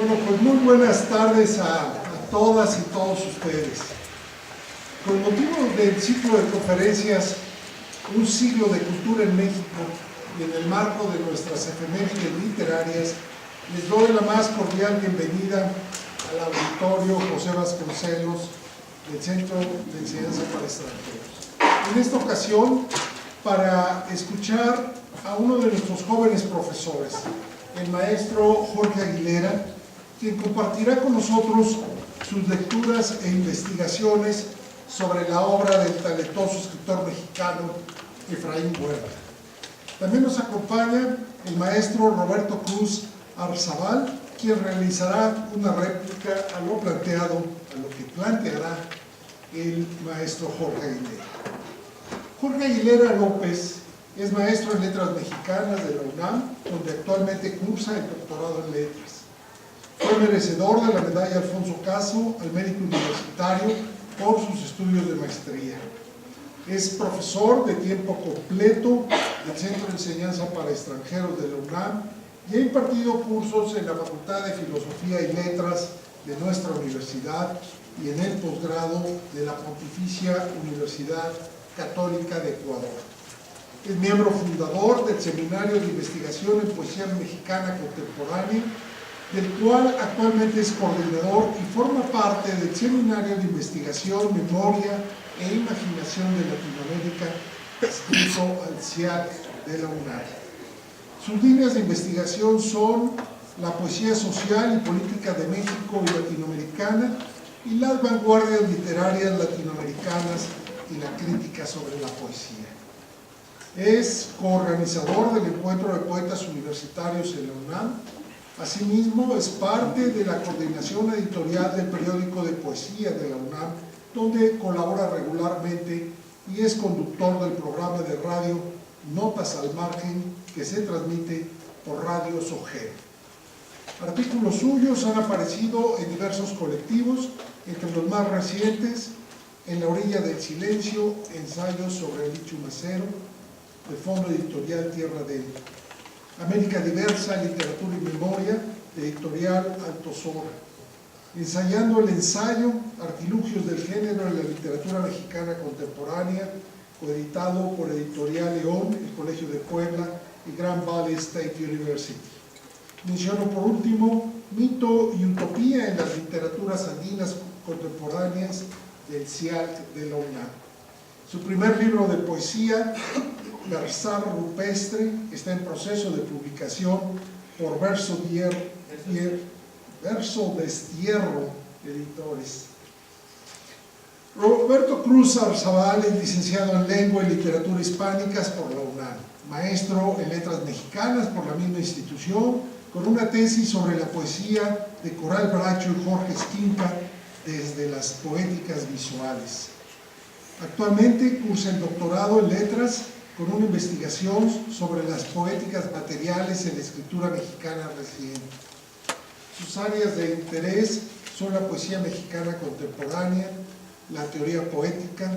Bueno, pues muy buenas tardes a todas y todos ustedes. Con motivo del ciclo de conferencias Un siglo de cultura en México y en el marco de nuestras efemérides literarias, les doy la más cordial bienvenida al auditorio José Vasconcelos del Centro de Enseñanza para Extranjeros. En esta ocasión, para escuchar a uno de nuestros jóvenes profesores, el maestro Jorge Aguilera, quien compartirá con nosotros sus lecturas e investigaciones sobre la obra del talentoso escritor mexicano Efraín Huerta. También nos acompaña el maestro Roberto Cruz Arzabal, quien realizará una réplica a lo que planteará el maestro Jorge Aguilera. Jorge Aguilera López es maestro en Letras Mexicanas de la UNAM, donde actualmente cursa el doctorado en Letras. Fue merecedor de la medalla Alfonso Caso al mérito universitario por sus estudios de maestría. Es profesor de tiempo completo del Centro de Enseñanza para Extranjeros de la UNAM y ha impartido cursos en la Facultad de Filosofía y Letras de nuestra universidad y en el posgrado de la Pontificia Universidad Católica de Ecuador. Es miembro fundador del Seminario de Investigación en Poesía Mexicana Contemporánea, del cual actualmente es coordinador y forma parte del Seminario de Investigación, Memoria e Imaginación de Latinoamérica, adscrito al CIAC de la UNAM. Sus líneas de investigación son la poesía social y política de México y latinoamericana y las vanguardias literarias latinoamericanas y la crítica sobre la poesía. Es coorganizador del Encuentro de Poetas Universitarios en la UNAM. Asimismo, es parte de la coordinación editorial del periódico de poesía de la UNAM, donde colabora regularmente y es conductor del programa de radio Notas al Margen, que se transmite por Radio Sogero. Artículos suyos han aparecido en diversos colectivos, entre los más recientes, En la orilla del silencio, ensayos sobre el dicho macero, del Fondo Editorial Tierra Adentro. América Diversa, Literatura y Memoria, de Editorial Altozora. Ensayando el ensayo, Artilugios del género en la literatura mexicana contemporánea, coeditado por Editorial León, el Colegio de Puebla y Grand Valley State University. Menciono por último Mito y Utopía en las literaturas andinas contemporáneas del CIAC de la UNAM. Su primer libro de poesía, Versar Rupestre, está en proceso de publicación por Verso Destierro Editores. Roberto Cruz Arzabal es licenciado en Lengua y Literatura Hispánicas por la UNAM, maestro en Letras Mexicanas por la misma institución, con una tesis sobre la poesía de Coral Bracho y Jorge Esquinca desde las poéticas visuales. Actualmente cursa el doctorado en Letras con una investigación sobre las poéticas materiales en la escritura mexicana reciente. Sus áreas de interés son la poesía mexicana contemporánea, la teoría poética,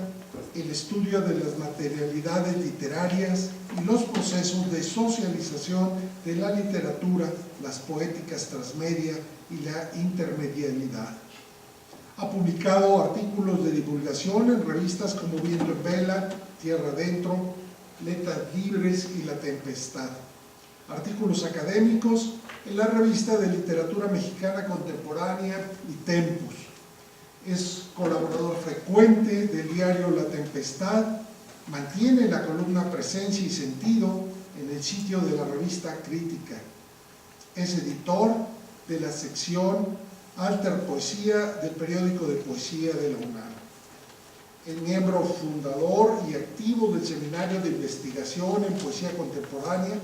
el estudio de las materialidades literarias y los procesos de socialización de la literatura, las poéticas transmedia y la intermedialidad. Ha publicado artículos de divulgación en revistas como Viento en Vela, Tierra Adentro, Letras Libres y La Tempestad. Artículos académicos en la revista de Literatura Mexicana Contemporánea y Tempus. Es colaborador frecuente del diario La Tempestad, mantiene la columna Presencia y Sentido en el sitio de la revista Crítica. Es editor de la sección Alter Poesía del periódico de poesía de la UNAM. Es miembro fundador y activo del Seminario de Investigación en Poesía Contemporánea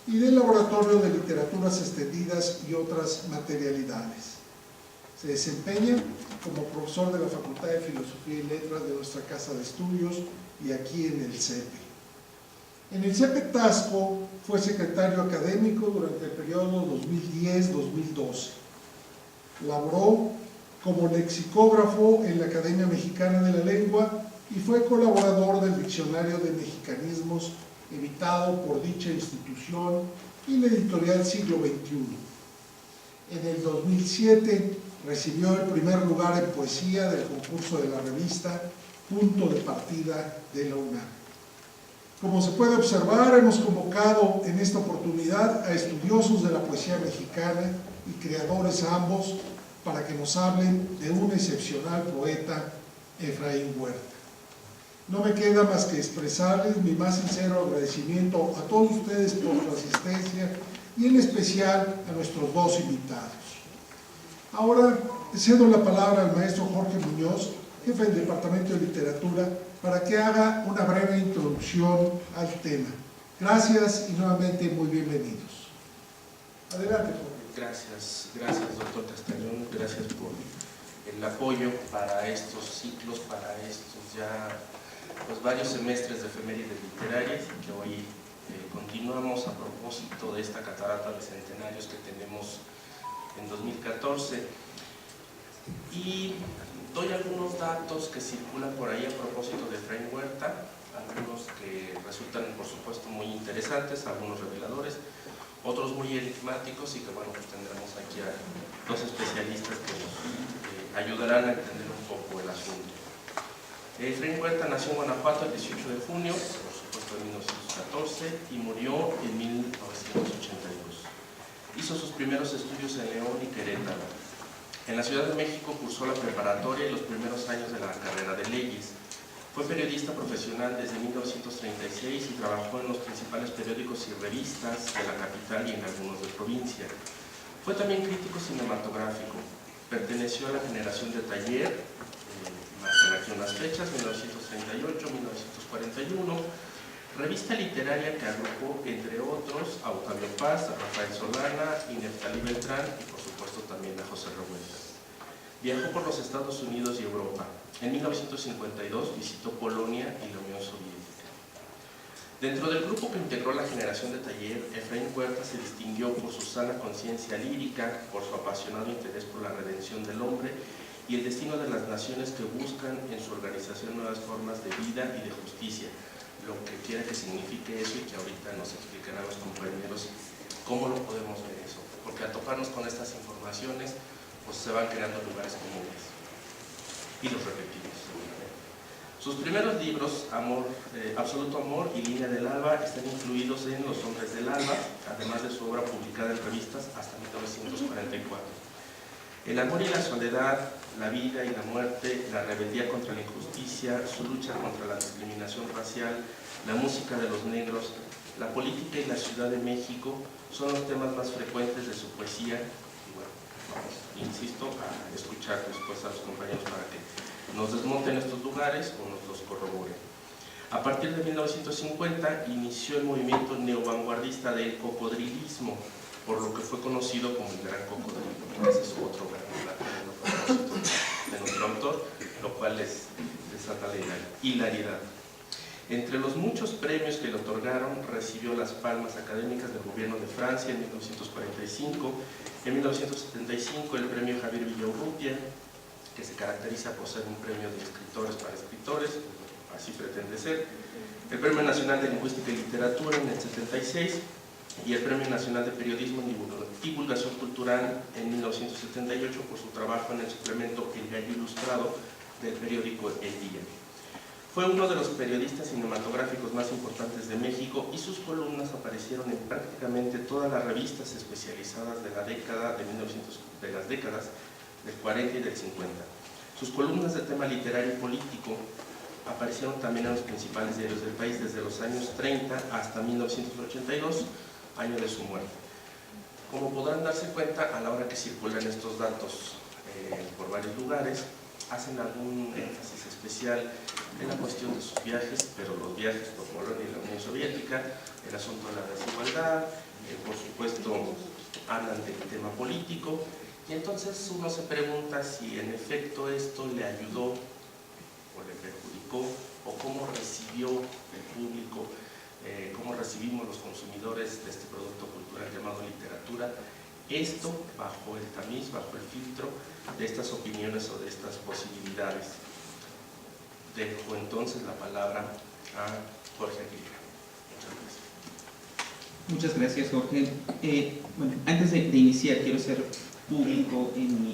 y del Laboratorio de Literaturas Extendidas y otras materialidades. Se desempeña como profesor de la Facultad de Filosofía y Letras de nuestra Casa de Estudios y aquí en el CEPE. En el CEPE Tasco fue secretario académico durante el periodo 2010-2012. Laboró como lexicógrafo en la Academia Mexicana de la Lengua y fue colaborador del Diccionario de Mexicanismos editado por dicha institución y la editorial Siglo XXI. En el 2007 recibió el primer lugar en poesía del concurso de la revista Punto de Partida de la UNAM. Como se puede observar, hemos convocado en esta oportunidad a estudiosos de la poesía mexicana y creadores ambos para que nos hablen de un excepcional poeta, Efraín Huerta. No me queda más que expresarles mi más sincero agradecimiento a todos ustedes por su asistencia y en especial a nuestros dos invitados. Ahora cedo la palabra al maestro Jorge Muñoz, jefe del Departamento de Literatura, para que haga una breve introducción al tema. Gracias y nuevamente muy bienvenidos. Adelante, Jorge. Gracias, doctor Castañón. Gracias por el apoyo para estos ciclos, para estos ya varios semestres de efemérides literarias que hoy continuamos a propósito de esta catarata de centenarios que tenemos en 2014. Y doy algunos datos que circulan por ahí a propósito de Efraín Huerta, algunos que resultan por supuesto muy interesantes, algunos reveladores, otros muy enigmáticos y que bueno, pues tendremos aquí a dos especialistas que nos ayudarán a entender un poco el asunto. Efraín Huerta nació en Guanajuato el 18 de junio, por supuesto de 1914, y murió en 1982. Hizo sus primeros estudios en León y Querétaro. En la Ciudad de México cursó la preparatoria y los primeros años de la carrera de leyes. Fue periodista profesional desde 1936 y trabajó en los principales periódicos y revistas de la capital y en algunos de provincia. Fue también crítico cinematográfico. Perteneció a la generación de Taller, marcan aquí unas fechas, 1938-1941, revista literaria que agrupó, entre otros, a Octavio Paz, a Rafael Solana y Neftalí Beltrán, y por supuesto también a José Revueltas. Viajó por los Estados Unidos y Europa. En 1952 visitó Polonia y la Unión Soviética. Dentro del grupo que integró la generación de Taller, Efraín Huerta se distinguió por su sana conciencia lírica, por su apasionado interés por la redención del hombre y el destino de las naciones que buscan en su organización nuevas formas de vida y de justicia, lo que quiera que signifique eso y que ahorita nos explicarán los compañeros cómo lo podemos ver eso, porque al toparnos con estas informaciones pues se van creando lugares comunes y los repetimos. Sus primeros libros, Absoluto Amor y Línea del Alba, están incluidos en Los Hombres del Alba, además de su obra publicada en revistas hasta 1944. El amor y la soledad, la vida y la muerte, la rebeldía contra la injusticia, su lucha contra la discriminación racial, la música de los negros, la política y la Ciudad de México son los temas más frecuentes de su poesía. Y bueno, vamos, insisto, a escuchar después a los compañeros para que nos desmonten estos lugares o nos los corroboren. A partir de 1950 inició el movimiento neovanguardista del cocodrilismo, por lo que fue conocido como el Gran Cocodrilo. Ese es otro gran propósito de nuestro autor, lo cual les desata la hilaridad. Entre los muchos premios que le otorgaron, recibió las Palmas Académicas del Gobierno de Francia en 1945, en 1975 el premio Javier Villaurrutia, que se caracteriza por ser un premio de escritores para escritores, así pretende ser, el Premio Nacional de Lingüística y Literatura en el 76 y el Premio Nacional de Periodismo y Divulgación Cultural en 1978 por su trabajo en el suplemento El Gallo Ilustrado del periódico El Día. Fue uno de los periodistas cinematográficos más importantes de México y sus columnas aparecieron en prácticamente todas las revistas especializadas de las décadas del 40 y del 50. Sus columnas de tema literario y político aparecieron también en los principales diarios del país desde los años 30 hasta 1982, año de su muerte. Como podrán darse cuenta, a la hora que circulan estos datos por varios lugares, hacen algún énfasis especial en la cuestión de sus viajes, pero los viajes por Polonia y la Unión Soviética, el asunto de la desigualdad, por supuesto hablan del tema político, y entonces uno se pregunta si en efecto esto le ayudó o le perjudicó, o cómo recibió el público, cómo recibimos los consumidores de este producto cultural llamado literatura, esto bajo el tamiz, bajo el filtro de estas opiniones o de estas posibilidades. Dejo entonces la palabra a Jorge Aguilera. Muchas gracias. Muchas gracias, Jorge. Bueno, antes de iniciar, quiero hacer público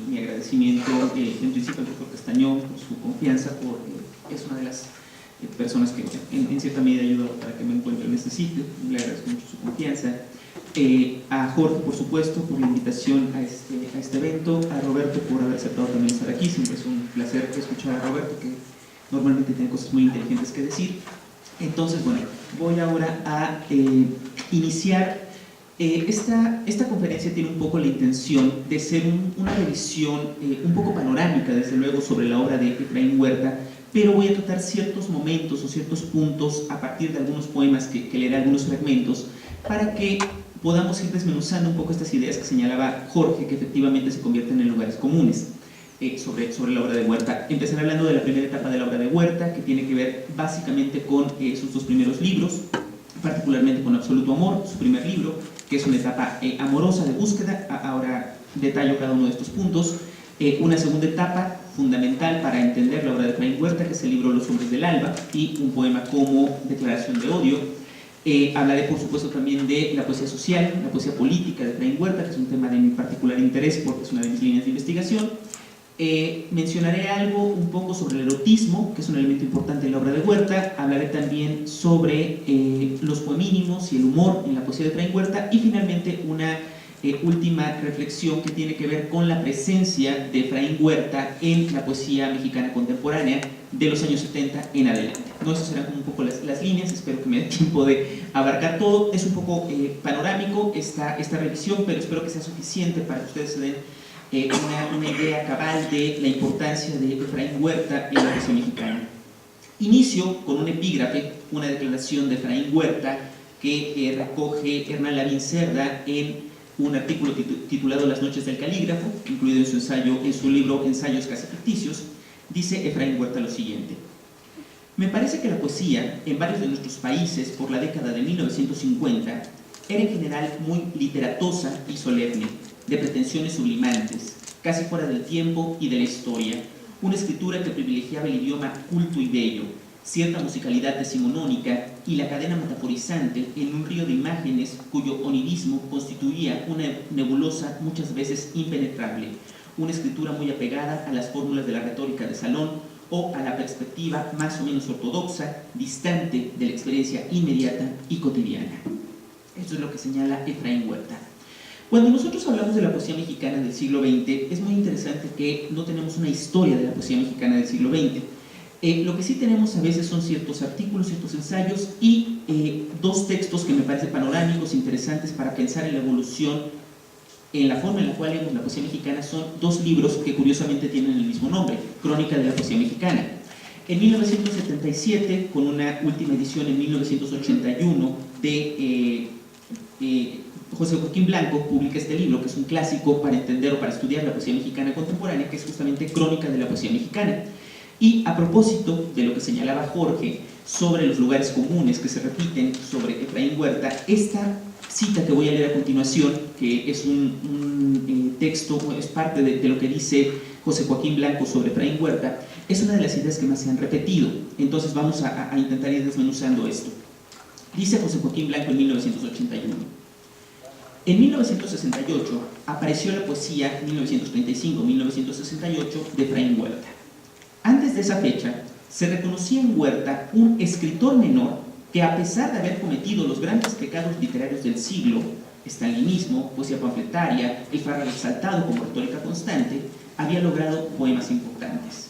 mi agradecimiento en principio al doctor Castañón por su confianza, porque es una de las personas que en cierta medida ayudó para que me encuentre en este sitio. Le agradezco mucho su confianza. A Jorge, por supuesto, por la invitación a este evento, a Roberto por haber aceptado también estar aquí. Siempre es un placer escuchar a Roberto, que normalmente tiene cosas muy inteligentes que decir. Entonces, bueno, voy ahora a iniciar. Esta conferencia tiene un poco la intención de ser una revisión un poco panorámica, desde luego, sobre la obra de Efraín Huerta, pero voy a tratar ciertos momentos o ciertos puntos a partir de algunos poemas que leeré algunos fragmentos, para que podamos ir desmenuzando un poco estas ideas que señalaba Jorge, que efectivamente se convierten en lugares comunes sobre la obra de Huerta. Empezaré hablando de la primera etapa de la obra de Huerta, que tiene que ver básicamente con sus dos primeros libros, particularmente con Absoluto Amor, su primer libro, que es una etapa amorosa de búsqueda. Ahora detallo cada uno de estos puntos. Una segunda etapa fundamental para entender la obra de Efraín Huerta, que es el libro Los Hombres del Alba, y un poema como Declaración de Odio. Hablaré, por supuesto, también de la poesía social, la poesía política de Efraín Huerta, que es un tema de mi particular interés porque es una de mis líneas de investigación. Mencionaré algo un poco sobre el erotismo, que es un elemento importante en la obra de Huerta. Hablaré también sobre los poemínimos y el humor en la poesía de Efraín Huerta, y finalmente una última reflexión que tiene que ver con la presencia de Efraín Huerta en la poesía mexicana contemporánea de los años 70 en adelante. No, esas serán como un poco las líneas. Espero que me dé tiempo de abarcar todo. Es un poco panorámico esta revisión, pero espero que sea suficiente para que ustedes se den una idea cabal de la importancia de Efraín Huerta en la poesía mexicana. Inicio con un epígrafe, una declaración de Efraín Huerta que recoge Hernán Lavín Cerda en un artículo titulado Las noches del calígrafo, incluido en su libro Ensayos casi ficticios. Dice Efraín Huerta lo siguiente: me parece que la poesía en varios de nuestros países por la década de 1950 era en general muy literatosa y solemne, de pretensiones sublimantes, casi fuera del tiempo y de la historia, una escritura que privilegiaba el idioma culto y bello, cierta musicalidad decimonónica y la cadena metaforizante en un río de imágenes cuyo onirismo constituía una nebulosa muchas veces impenetrable, una escritura muy apegada a las fórmulas de la retórica de salón o a la perspectiva más o menos ortodoxa, distante de la experiencia inmediata y cotidiana. Esto es lo que señala Efraín Huerta. Cuando nosotros hablamos de la poesía mexicana del siglo XX, es muy interesante que no tenemos una historia de la poesía mexicana del siglo XX. Lo que sí tenemos a veces son ciertos artículos, ciertos ensayos y dos textos que me parecen panorámicos, interesantes para pensar en la evolución, en la forma en la cual leemos la poesía mexicana. Son dos libros que curiosamente tienen el mismo nombre, Crónica de la Poesía Mexicana. En 1977, con una última edición en 1981 de José Joaquín Blanco, publica este libro, que es un clásico para entender o para estudiar la poesía mexicana contemporánea, que es justamente Crónica de la Poesía Mexicana. Y a propósito de lo que señalaba Jorge sobre los lugares comunes que se repiten sobre Efraín Huerta, esta cita que voy a leer a continuación, que es un texto, es parte de lo que dice José Joaquín Blanco sobre Efraín Huerta, es una de las ideas que más se han repetido. Entonces vamos a intentar ir desmenuzando esto. Dice José Joaquín Blanco en 1981: en 1968 apareció la poesía 1935-1968 de Efraín Huerta. Antes de esa fecha, se reconocía en Huerta un escritor menor que, a pesar de haber cometido los grandes pecados literarios del siglo, estalinismo, poesía panfletaria, el fárrago exaltado como retórica constante, había logrado poemas importantes.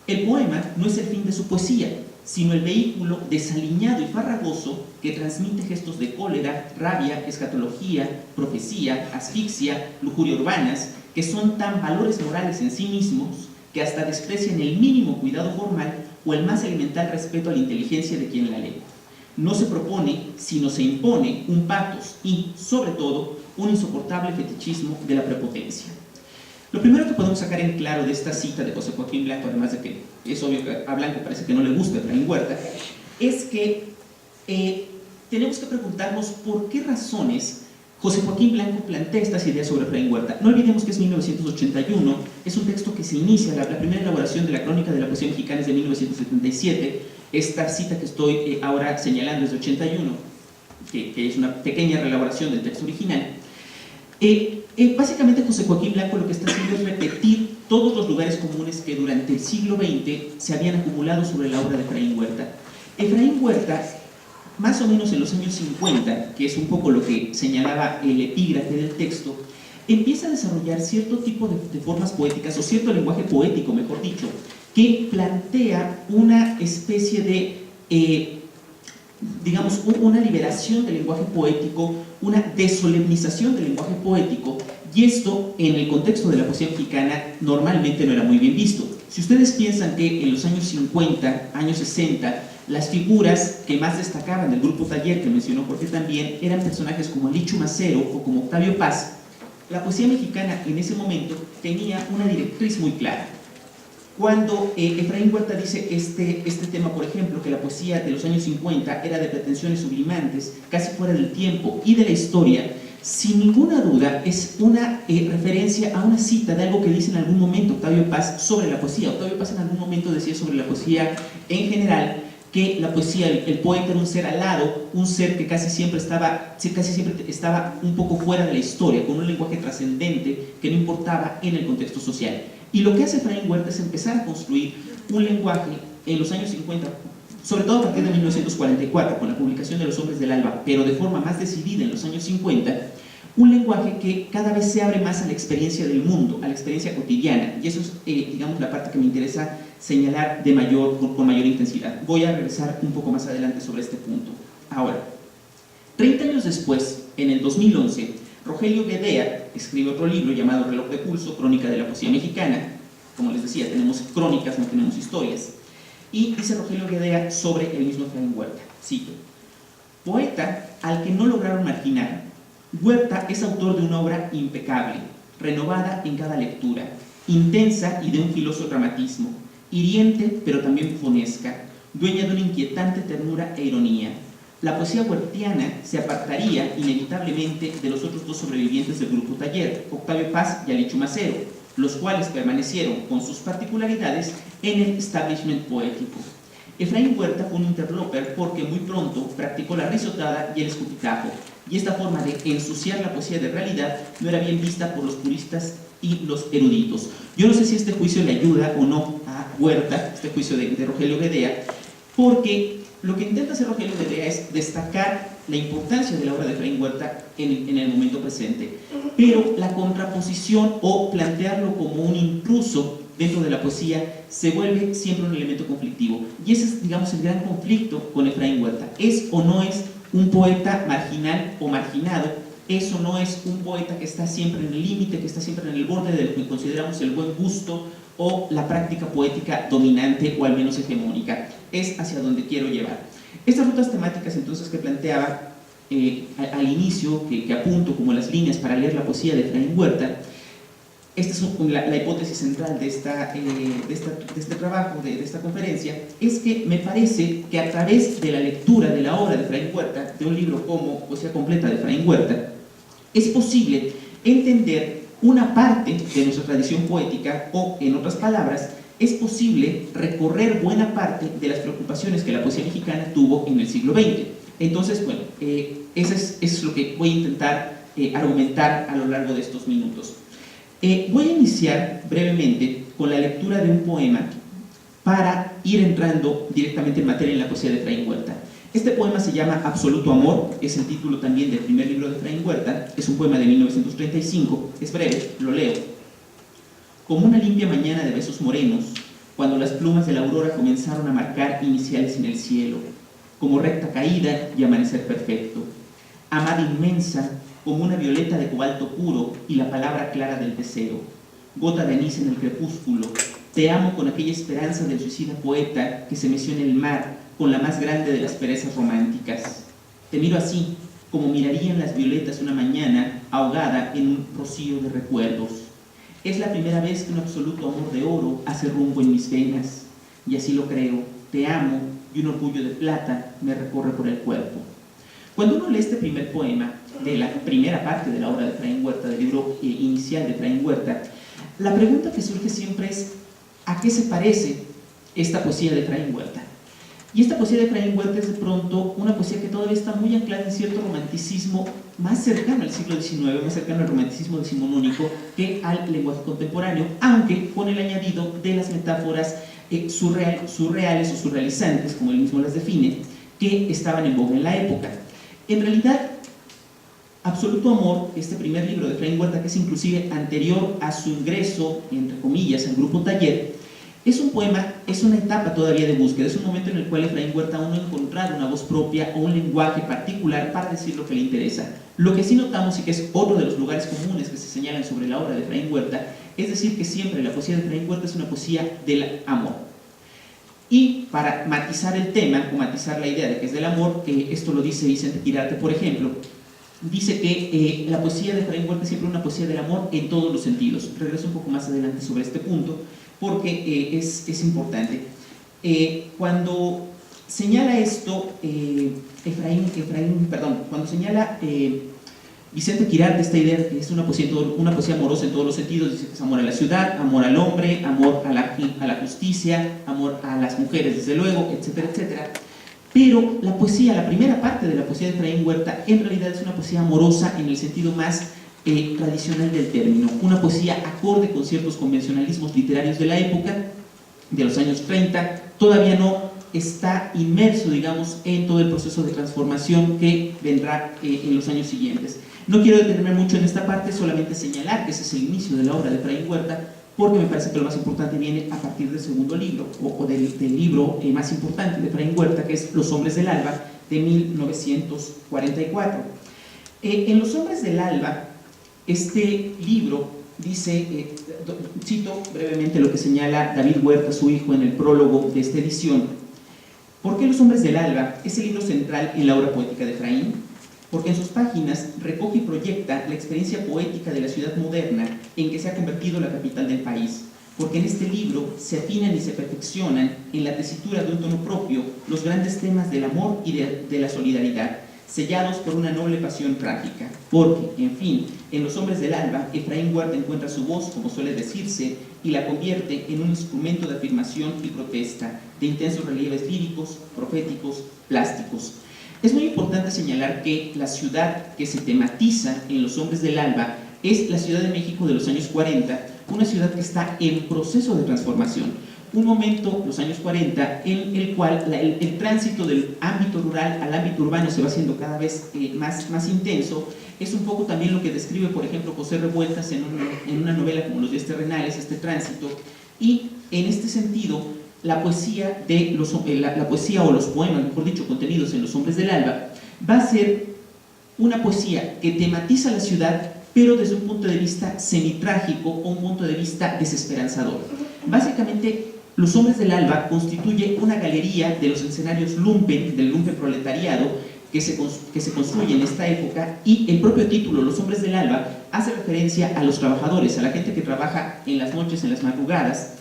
El poema no es el fin de su poesía, sino el vehículo desaliñado y farragoso que transmite gestos de cólera, rabia, escatología, profecía, asfixia, lujuria urbanas, que son tan valores morales en sí mismos que hasta desprecian el mínimo cuidado formal o el más elemental respeto a la inteligencia de quien la lee. No se propone, sino se impone un patos y, sobre todo, un insoportable fetichismo de la prepotencia. Lo primero que podemos sacar en claro de esta cita de José Joaquín Blanco, además de que es obvio que a Blanco parece que no le gusta Efraín Huerta, es que tenemos que preguntarnos por qué razones José Joaquín Blanco plantea estas ideas sobre Efraín Huerta. No olvidemos que es 1981, es un texto que se inicia, la primera elaboración de la Crónica de la Poesía Mexicana es de 1977, esta cita que estoy ahora señalando es de 81, que es una pequeña reelaboración del texto original. Básicamente José Joaquín Blanco lo que está haciendo es repetir todos los lugares comunes que durante el siglo XX se habían acumulado sobre la obra de Efraín Huerta. Efraín Huerta, más o menos en los años 50, que es un poco lo que señalaba el epígrafe del texto, empieza a desarrollar cierto tipo de formas poéticas, o cierto lenguaje poético, mejor dicho, que plantea una especie de, digamos, una liberación del lenguaje poético, una desolemnización del lenguaje poético, y esto en el contexto de la poesía mexicana normalmente no era muy bien visto. Si ustedes piensan que en los años 50, años 60, las figuras que más destacaban del grupo Taller, que mencionó Jorge también, eran personajes como Alichu Macero o como Octavio Paz, la poesía mexicana en ese momento tenía una directriz muy clara. Cuando Efraín Huerta dice este tema, por ejemplo, que la poesía de los años 50 era de pretensiones sublimantes, casi fuera del tiempo y de la historia, sin ninguna duda es una referencia a una cita de algo que dice en algún momento Octavio Paz sobre la poesía. Octavio Paz en algún momento decía sobre la poesía en general que la poesía, el poeta era un ser alado, un ser que casi siempre estaba un poco fuera de la historia, con un lenguaje trascendente que no importaba en el contexto social. Y lo que hace Efraín Huerta es empezar a construir un lenguaje en los años 50, sobre todo a partir de 1944, con la publicación de Los Hombres del Alba, pero de forma más decidida en los años 50, un lenguaje que cada vez se abre más a la experiencia del mundo, a la experiencia cotidiana, y eso es, digamos, la parte que me interesa señalar con mayor intensidad. Voy a regresar un poco más adelante sobre este punto. Ahora, 30 años después, en el 2011, Rogelio Guedea escribe otro libro llamado Reloj de Pulso, Crónica de la Poesía Mexicana. Como les decía, tenemos crónicas, no tenemos historias. Y dice Rogelio Guedea sobre el mismo Efraín Huerta, cito: poeta al que no lograron marginar, Huerta es autor de una obra impecable, renovada en cada lectura, intensa y de un filoso dramatismo, hiriente pero también bufonesca, dueña de una inquietante ternura e ironía. La poesía huertiana se apartaría inevitablemente de los otros dos sobrevivientes del grupo Taller, Octavio Paz y Alichu Macero, los cuales permanecieron con sus particularidades en el establishment poético. Efraín Huerta fue un interloper porque muy pronto practicó la risotada y el escupitajo, y esta forma de ensuciar la poesía de realidad no era bien vista por los puristas y los eruditos. Yo no sé si este juicio le ayuda o no a Huerta, este juicio de Rogelio Guedea, porque lo que intenta hacer Rogelio Guedea es destacar la importancia de la obra de Efraín Huerta en el momento presente, pero la contraposición o plantearlo como un intruso dentro de la poesía se vuelve siempre un elemento conflictivo, y ese es, digamos, el gran conflicto con Efraín Huerta. ¿Es o no es un poeta marginal o marginado? Eso no es un poeta que está siempre en el límite, que está siempre en el borde de lo que consideramos el buen gusto o la práctica poética dominante o al menos hegemónica. Es hacia donde quiero llevar. Estas rutas temáticas entonces que planteaba al inicio, que apunto como las líneas para leer la poesía de Efraín Huerta, esta es la hipótesis central de este trabajo, de esta conferencia, es que me parece que a través de la lectura de la obra de Efraín Huerta, de un libro como Poesía Completa de Efraín Huerta, es posible entender una parte de nuestra tradición poética, o en otras palabras, es posible recorrer buena parte de las preocupaciones que la poesía mexicana tuvo en el siglo XX. Entonces, bueno, eso es lo que voy a intentar argumentar a lo largo de estos minutos. Voy a iniciar brevemente con la lectura de un poema para ir entrando directamente en materia en la poesía de Efraín Huerta. Este poema se llama Absoluto Amor, es el título también del primer libro de Efraín Huerta, es un poema de 1935, es breve, lo leo. Como una limpia mañana de besos morenos, cuando las plumas de la aurora comenzaron a marcar iniciales en el cielo, como recta caída y amanecer perfecto, amada inmensa, como una violeta de cobalto puro y la palabra clara del deseo, gota de anís en el crepúsculo, te amo con aquella esperanza del suicida poeta que se meció en el mar con la más grande de las perezas románticas. Te miro así, como mirarían las violetas una mañana ahogada en un rocío de recuerdos. Es la primera vez que un absoluto amor de oro hace rumbo en mis venas, y así lo creo, te amo, y un orgullo de plata me recorre por el cuerpo. Cuando uno lee este primer poema de la primera parte de la obra de Efraín Huerta, del libro inicial de Efraín Huerta, la pregunta que surge siempre es: ¿a qué se parece esta poesía de Efraín Huerta? Y esta poesía de Efraín Huerta es de pronto una poesía que todavía está muy anclada en cierto romanticismo más cercano al siglo XIX, más cercano al romanticismo decimonónico que al lenguaje contemporáneo, aunque con el añadido de las metáforas surreales o surrealizantes, como él mismo las define, que estaban en boga en la época. En realidad, Absoluto Amor, este primer libro de Efraín Huerta, que es inclusive anterior a su ingreso, entre comillas, al grupo Taller, es un poema, es una etapa todavía de búsqueda, es un momento en el cual Efraín Huerta aún no ha encontrado una voz propia o un lenguaje particular para decir lo que le interesa. Lo que sí notamos, y que es otro de los lugares comunes que se señalan sobre la obra de Efraín Huerta, es decir que siempre la poesía de Efraín Huerta es una poesía del amor. Y para matizar el tema, o matizar la idea de que es del amor, esto lo dice Vicente Quirarte, por ejemplo, dice que la poesía de Efraín Huerta es siempre una poesía del amor en todos los sentidos. Regreso un poco más adelante sobre este punto, porque es importante. Cuando señala esto, cuando señala Vicente Quirarte esta idea de que es una poesía amorosa en todos los sentidos, dice que es amor a la ciudad, amor al hombre, amor a la justicia, amor a las mujeres, desde luego, etcétera, etcétera. Pero la poesía, la primera parte de la poesía de Efraín Huerta, en realidad es una poesía amorosa en el sentido más tradicional del término, una poesía acorde con ciertos convencionalismos literarios de la época, de los años 30, todavía no está inmerso, digamos, en todo el proceso de transformación que vendrá en los años siguientes. No quiero detenerme mucho en esta parte, solamente señalar que ese es el inicio de la obra de Efraín Huerta, porque me parece que lo más importante viene a partir del segundo libro, o del libro más importante de Efraín Huerta, que es Los Hombres del Alba, de 1944. En Los Hombres del Alba, este libro dice, cito brevemente lo que señala David Huerta, su hijo, en el prólogo de esta edición. ¿Por qué Los Hombres del Alba es el libro central en la obra poética de Efraín? Porque en sus páginas recoge y proyecta la experiencia poética de la ciudad moderna en que se ha convertido la capital del país. Porque en este libro se afinan y se perfeccionan en la tesitura de un tono propio los grandes temas del amor y de la solidaridad, sellados por una noble pasión trágica. Porque, en fin, en Los Hombres del Alba, Efraín Huerta encuentra su voz, como suele decirse, y la convierte en un instrumento de afirmación y protesta, de intensos relieves líricos, proféticos, plásticos. Es muy importante señalar que la ciudad que se tematiza en Los Hombres del Alba es la Ciudad de México de los años 40, una ciudad que está en proceso de transformación. Un momento, los años 40, en el cual el tránsito del ámbito rural al ámbito urbano se va haciendo cada vez más intenso. Es un poco también lo que describe, por ejemplo, José Revueltas en una novela como Los Días Terrenales, este tránsito. Y en este sentido, la poesía o los poemas, mejor dicho, contenidos en Los Hombres del Alba, va a ser una poesía que tematiza la ciudad, pero desde un punto de vista semitrágico o un punto de vista desesperanzador. Básicamente, Los Hombres del Alba constituye una galería de los escenarios lumpen, del lumpen proletariado, que se construye en esta época, y el propio título, Los Hombres del Alba, hace referencia a los trabajadores, a la gente que trabaja en las noches, en las madrugadas.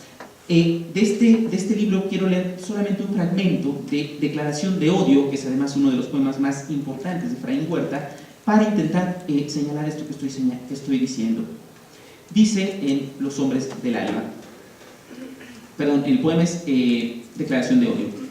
De este libro quiero leer solamente un fragmento de Declaración de Odio, que es además uno de los poemas más importantes de Efraín Huerta, para intentar señalar esto que estoy diciendo. Dice en Los Hombres del Alba, perdón, el poema es Declaración de Odio.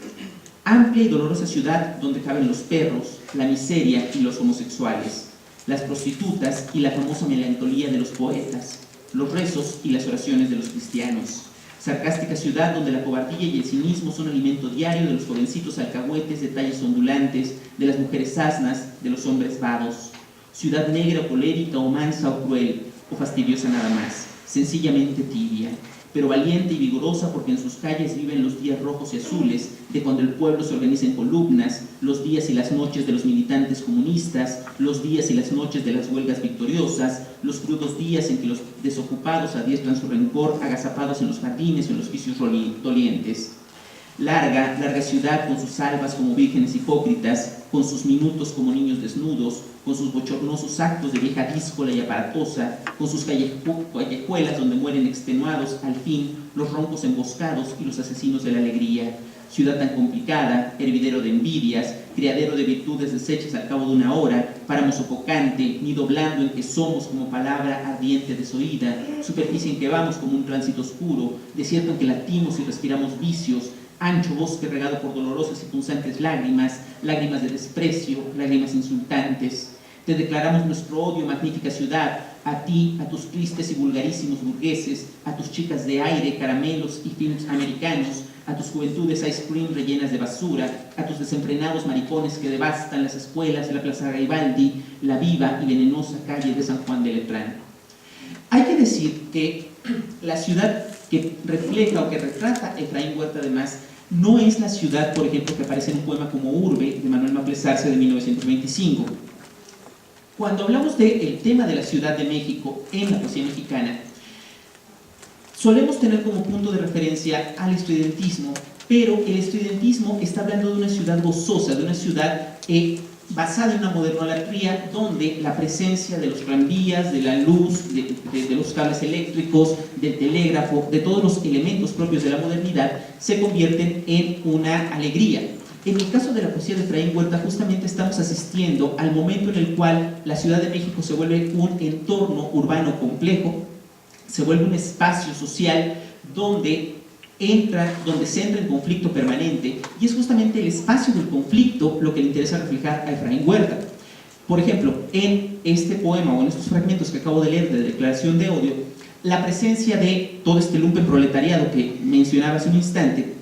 Amplia y dolorosa ciudad donde caben los perros, la miseria y los homosexuales, las prostitutas y la famosa melancolía de los poetas, los rezos y las oraciones de los cristianos. Sarcástica ciudad donde la cobardía y el cinismo son alimento diario de los jovencitos alcahuetes de talles ondulantes, de las mujeres asnas, de los hombres vados. Ciudad negra o colérica o mansa o cruel, o fastidiosa nada más, sencillamente tibia, pero valiente y vigorosa porque en sus calles viven los días rojos y azules de cuando el pueblo se organiza en columnas, los días y las noches de los militantes comunistas, los días y las noches de las huelgas victoriosas, los crudos días en que los desocupados adiestran su rencor agazapados en los jardines o en los vicios dolientes. Larga ciudad con sus albas como vírgenes hipócritas, con sus minutos como niños desnudos, con sus bochornosos actos de vieja díscola y aparatosa, con sus callejuelas donde mueren extenuados al fin los roncos emboscados y los asesinos de la alegría. Ciudad tan complicada, hervidero de envidias, criadero de virtudes deshechas al cabo de una hora, páramo sofocante, nido blando en que somos como palabra ardiente desoída, superficie en que vamos como un tránsito oscuro, desierto en que latimos y respiramos vicios, ancho bosque regado por dolorosas y punzantes lágrimas, lágrimas de desprecio, lágrimas insultantes. Te declaramos nuestro odio, magnífica ciudad, a ti, a tus tristes y vulgarísimos burgueses, a tus chicas de aire, caramelos y films americanos, a tus juventudes ice cream rellenas de basura, a tus desenfrenados maricones que devastan las escuelas, la Plaza Garibaldi, la viva y venenosa calle de San Juan de Letrán. Hay que decir que la ciudad que refleja o que retrata Efraín Huerta, además, no es la ciudad, por ejemplo, que aparece en un poema como Urbe, de Manuel Maples Arce, de 1925. Cuando hablamos del tema de la Ciudad de México en la poesía mexicana, solemos tener como punto de referencia al estudiantismo, pero el estudiantismo está hablando de una ciudad gozosa, de una ciudad basada en una modernolatría donde la presencia de los tranvías, de la luz, de los cables eléctricos, del telégrafo, de todos los elementos propios de la modernidad, se convierten en una alegría. En el caso de la poesía de Efraín Huerta, justamente estamos asistiendo al momento en el cual la Ciudad de México se vuelve un entorno urbano complejo, se vuelve un espacio social donde se entra en conflicto permanente, y es justamente el espacio del conflicto lo que le interesa reflejar a Efraín Huerta. Por ejemplo, en este poema o en estos fragmentos que acabo de leer de Declaración de Odio, la presencia de todo este lumpenproletariado que mencionaba hace un instante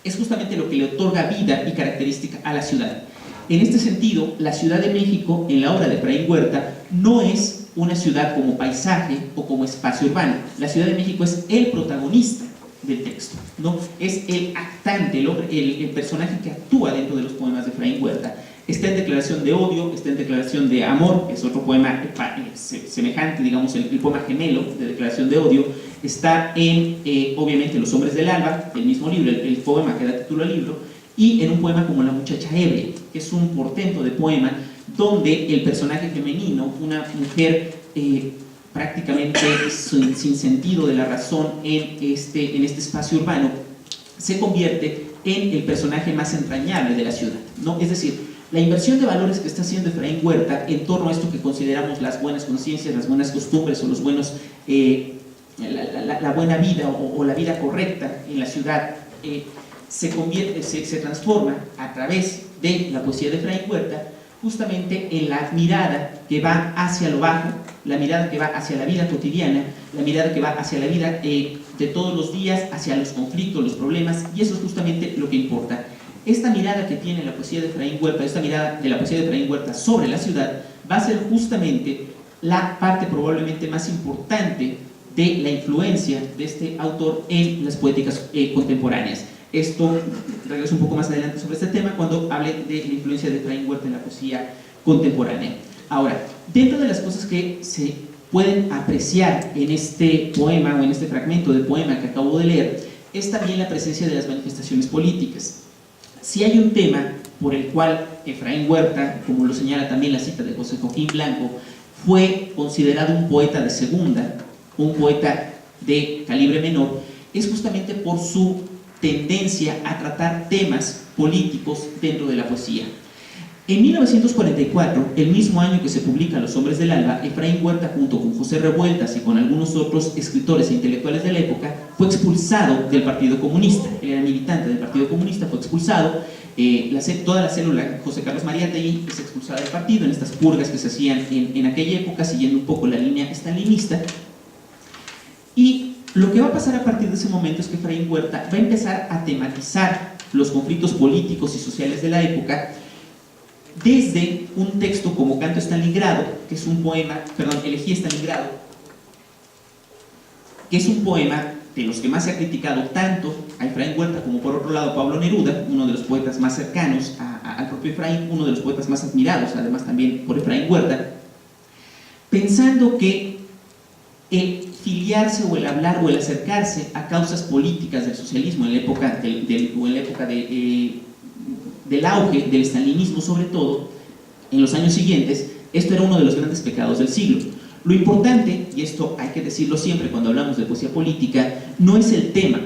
es justamente lo que le otorga vida y característica a la ciudad. En este sentido, la Ciudad de México, en la obra de Efraín Huerta, no es una ciudad como paisaje o como espacio urbano. La Ciudad de México es el protagonista del texto, ¿no? Es el actante, el personaje que actúa dentro de los poemas de Efraín Huerta. Está en Declaración de Odio, está en Declaración de Amor, que es otro poema semejante, digamos, el poema gemelo de Declaración de Odio. Está en, obviamente, Los Hombres del Alba, el mismo libro, el poema que da título al libro, y en un poema como La Muchacha Ebria, que es un portento de poema donde el personaje femenino, una mujer prácticamente sin sentido de la razón en este espacio urbano, se convierte en el personaje más entrañable de la ciudad, ¿no? Es decir, la inversión de valores que está haciendo Efraín Huerta en torno a esto que consideramos las buenas conciencias, las buenas costumbres o los buenos, la buena vida o la vida correcta en la ciudad, se transforma a través de la poesía de Efraín Huerta justamente en la mirada que va hacia lo bajo, la mirada que va hacia la vida cotidiana, la mirada que va hacia la vida de todos los días, hacia los conflictos, los problemas, y eso es justamente lo que importa. Esta mirada que tiene la poesía de Efraín Huerta, esta mirada de la poesía de Efraín Huerta sobre la ciudad, va a ser justamente la parte probablemente más importante de la influencia de este autor en las poéticas contemporáneas. Esto, regreso un poco más adelante sobre este tema cuando hable de la influencia de Efraín Huerta en la poesía contemporánea. Ahora, dentro de las cosas que se pueden apreciar en este poema o en este fragmento de poema que acabo de leer, es también la presencia de las manifestaciones políticas. Si hay un tema por el cual Efraín Huerta, como lo señala también la cita de José Joaquín Blanco, fue considerado un poeta de segunda, un poeta de calibre menor, es justamente por su tendencia a tratar temas políticos dentro de la poesía. En 1944, el mismo año que se publica Los Hombres del Alba, Efraín Huerta, junto con José Revueltas y con algunos otros escritores e intelectuales de la época, fue expulsado del Partido Comunista. Él era militante del Partido Comunista, fue expulsado. Toda la célula José Carlos Mariátegui es expulsada del partido en estas purgas que se hacían en aquella época, siguiendo un poco la línea estalinista. Y lo que va a pasar a partir de ese momento es que Efraín Huerta va a empezar a tematizar los conflictos políticos y sociales de la época desde un texto como Canto Stalingrado, que es un poema, Elegía Stalingrado, que es un poema de los que más se ha criticado tanto a Efraín Huerta como por otro lado Pablo Neruda, uno de los poetas más cercanos al propio Efraín, uno de los poetas más admirados además también por Efraín Huerta, pensando que el filiarse o el hablar o el acercarse a causas políticas del socialismo en la época del auge del estalinismo, sobre todo en los años siguientes, esto era uno de los grandes pecados del siglo. Lo importante, y esto hay que decirlo siempre cuando hablamos de poesía política, no es el tema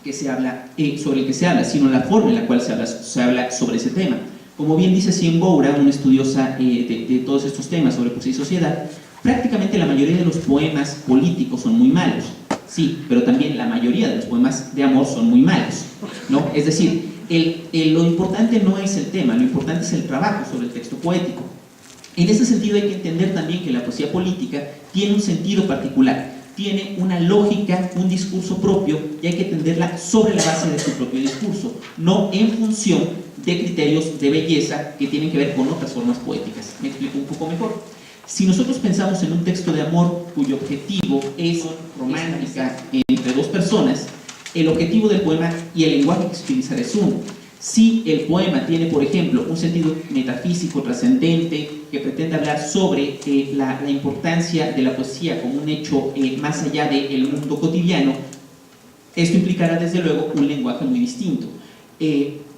que se habla, sobre el que se habla, sino la forma en la cual se habla sobre ese tema. Como bien dice Cien Boura, una estudiosa de todos estos temas sobre poesía y sociedad, prácticamente la mayoría de los poemas políticos son muy malos. sí, pero también la mayoría de los poemas de amor son muy malos, ¿no? Es decir, lo importante no es el tema, lo importante es el trabajo sobre el texto poético. En ese sentido hay que entender también que la poesía política tiene un sentido particular, tiene una lógica, un discurso propio, y hay que entenderla sobre la base de su propio discurso, no en función de criterios de belleza que tienen que ver con otras formas poéticas. Me explico un poco mejor. Si nosotros pensamos en un texto de amor cuyo objetivo es romántica entre dos personas, el objetivo del poema y el lenguaje que se utilizará es uno. Si el poema tiene, por ejemplo, un sentido metafísico, trascendente, que pretende hablar sobre la importancia de la poesía como un hecho más allá del mundo cotidiano, esto implicará desde luego un lenguaje muy distinto.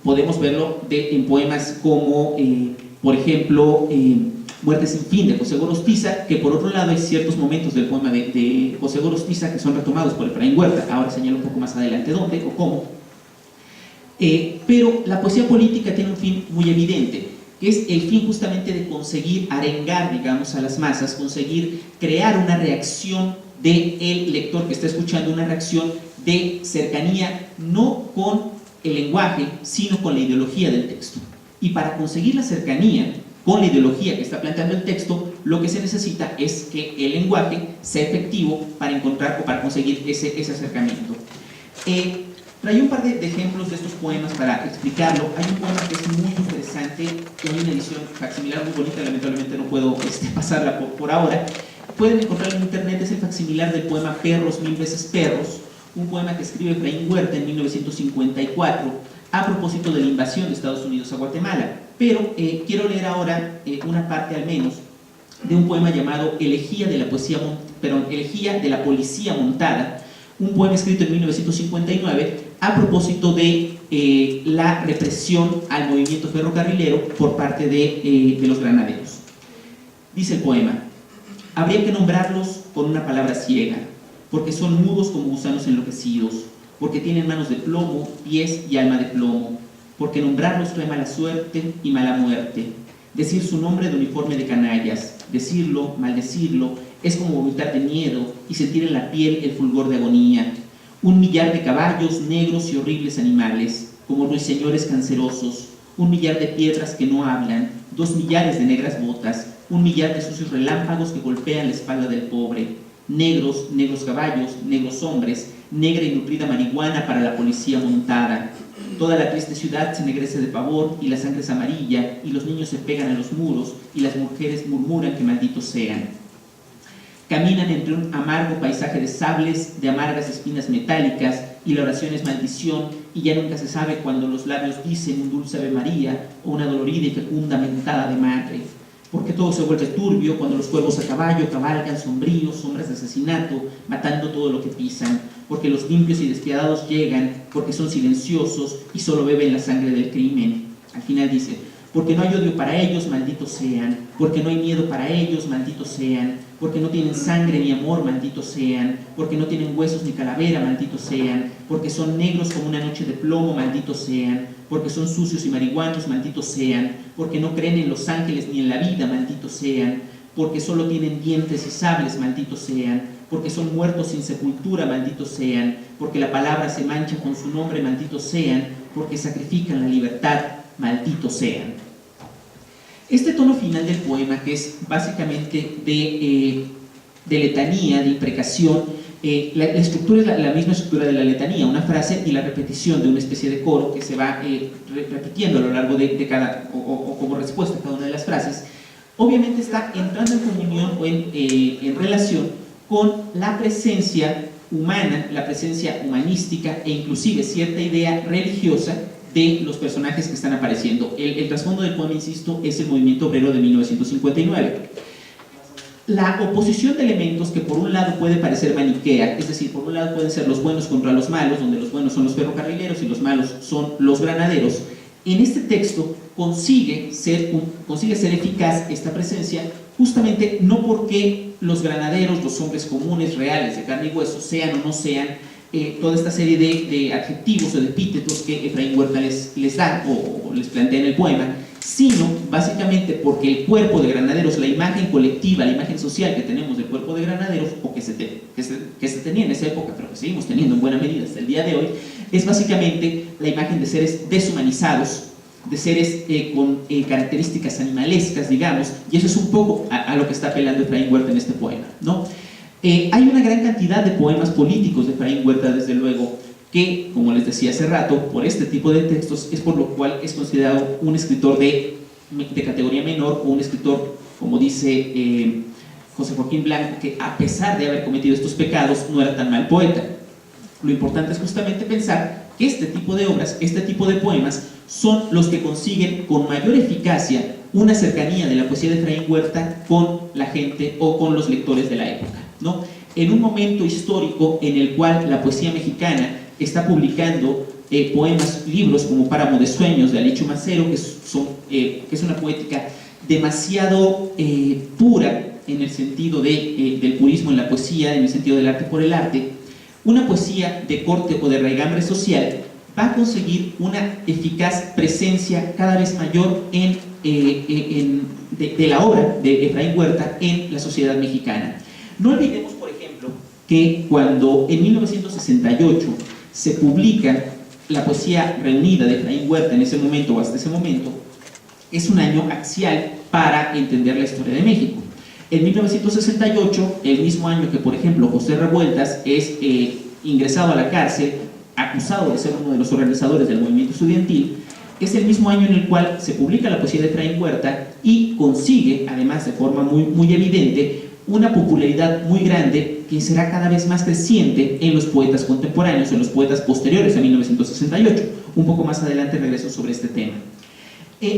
Podemos verlo en poemas como, por ejemplo, Muerte sin fin, de José Gorostiza, que por otro lado hay ciertos momentos del poema de José Gorostiza que son retomados por Efraín Huerta. Ahora señalo un poco más adelante dónde o cómo. Pero la poesía política tiene un fin muy evidente, que es el fin justamente de conseguir arengar, digamos, a las masas, conseguir crear una reacción del lector que está escuchando, una reacción de cercanía, no con el lenguaje, sino con la ideología del texto. Y para conseguir la cercanía con la ideología que está planteando el texto, lo que se necesita es que el lenguaje sea efectivo para encontrar o para conseguir ese acercamiento. Traía un par de ejemplos de estos poemas para explicarlo. Hay un poema que es muy interesante, hay una edición facsimilar muy bonita, lamentablemente no puedo pasarla por ahora. Pueden encontrarlo en internet, es el facsimilar del poema Perros, mil veces perros, un poema que escribe Efraín Huerta en 1954 a propósito de la invasión de Estados Unidos a Guatemala. Pero quiero leer ahora una parte al menos de un poema llamado Elegía de la Policía Montada, un poema escrito en 1959 a propósito de la represión al movimiento ferrocarrilero por parte de los granaderos. Dice el poema: habría que nombrarlos con una palabra ciega, porque son mudos como gusanos enloquecidos, porque tienen manos de plomo, pies y alma de plomo, porque nombrarlos trae mala suerte y mala muerte. Decir su nombre de uniforme de canallas, decirlo, maldecirlo, es como vomitar de miedo y sentir en la piel el fulgor de agonía. 1 millar de caballos negros y horribles animales, como ruiseñores cancerosos, 1 millar de piedras que no hablan, 2 millares de negras botas, 1 millar de sucios relámpagos que golpean la espalda del pobre. Negros, negros caballos, negros hombres, negra y nutrida marihuana para la policía montada. Toda la triste ciudad se ennegrece de pavor y la sangre es amarilla y los niños se pegan a los muros y las mujeres murmuran que malditos sean. Caminan entre un amargo paisaje de sables, de amargas espinas metálicas, y la oración es maldición, y ya nunca se sabe cuando los labios dicen un dulce Ave María o una dolorida y fecunda mentada de madre. Porque todo se vuelve turbio cuando los cuervos a caballo cabalgan sombríos, sombras de asesinato, matando todo lo que pisan. Porque los limpios y despiadados llegan, porque son silenciosos y solo beben la sangre del crimen. Al final dice: porque no hay odio para ellos, malditos sean, porque no hay miedo para ellos, malditos sean, porque no tienen sangre ni amor, malditos sean, porque no tienen huesos ni calavera, malditos sean, porque son negros como una noche de plomo, malditos sean, porque son sucios y marihuanos, malditos sean, porque no creen en los ángeles ni en la vida, malditos sean, porque solo tienen dientes y sables, malditos sean, porque son muertos sin sepultura, malditos sean, porque la palabra se mancha con su nombre, malditos sean, porque sacrifican la libertad, malditos sean. Este tono final del poema, que es básicamente de letanía, de imprecación, la estructura es la misma estructura de la letanía, una frase y la repetición de una especie de coro que se va repitiendo a lo largo de cada, o como respuesta a cada una de las frases, obviamente está entrando en comunión o en relación con la presencia humana, la presencia humanística e inclusive cierta idea religiosa de los personajes que están apareciendo. El trasfondo del poema, insisto, es el movimiento obrero de 1959. La oposición de elementos que por un lado puede parecer maniquea, es decir, por un lado pueden ser los buenos contra los malos, donde los buenos son los ferrocarrileros y los malos son los granaderos, en este texto consigue ser eficaz esta presencia, justamente no porque los granaderos, los hombres comunes, reales, de carne y hueso, sean o no sean toda esta serie de adjetivos o de epítetos que Efraín Huerta les da o les plantea en el poema, sino básicamente porque el cuerpo de granaderos, la imagen colectiva, la imagen social que tenemos del cuerpo de granaderos, o que se tenía en esa época, pero que seguimos teniendo en buena medida hasta el día de hoy, es básicamente la imagen de seres deshumanizados, de seres con características animalescas, digamos, y eso es un poco a lo que está apelando Efraín Huerta en este poema, ¿no? Hay una gran cantidad de poemas políticos de Efraín Huerta, desde luego, que, como les decía hace rato, por este tipo de textos es por lo cual es considerado un escritor de categoría menor, o un escritor, como dice José Joaquín Blanco, que a pesar de haber cometido estos pecados, no era tan mal poeta. Lo importante es justamente pensar que este tipo de obras, este tipo de poemas, son los que consiguen con mayor eficacia una cercanía de la poesía de Efraín Huerta con la gente o con los lectores de la época, ¿no? En un momento histórico en el cual la poesía mexicana está publicando poemas, libros como Páramo de Sueños de Alicho Macero, que es una poética demasiado pura en el sentido del purismo en la poesía, en el sentido del arte por el arte. Una poesía de corte o de raigambre social va a conseguir una eficaz presencia cada vez mayor de la obra de Efraín Huerta en la sociedad mexicana. No olvidemos, por ejemplo, que cuando en 1968 se publica la poesía reunida de Efraín Huerta en ese momento o hasta ese momento, es un año axial para entender la historia de México. En 1968, el mismo año que, por ejemplo, José Revueltas es ingresado a la cárcel, acusado de ser uno de los organizadores del movimiento estudiantil, es el mismo año en el cual se publica la poesía de Efraín Huerta y consigue, además de forma muy evidente, una popularidad muy grande que será cada vez más creciente en los poetas contemporáneos, en los poetas posteriores a 1968. Un poco más adelante regreso sobre este tema.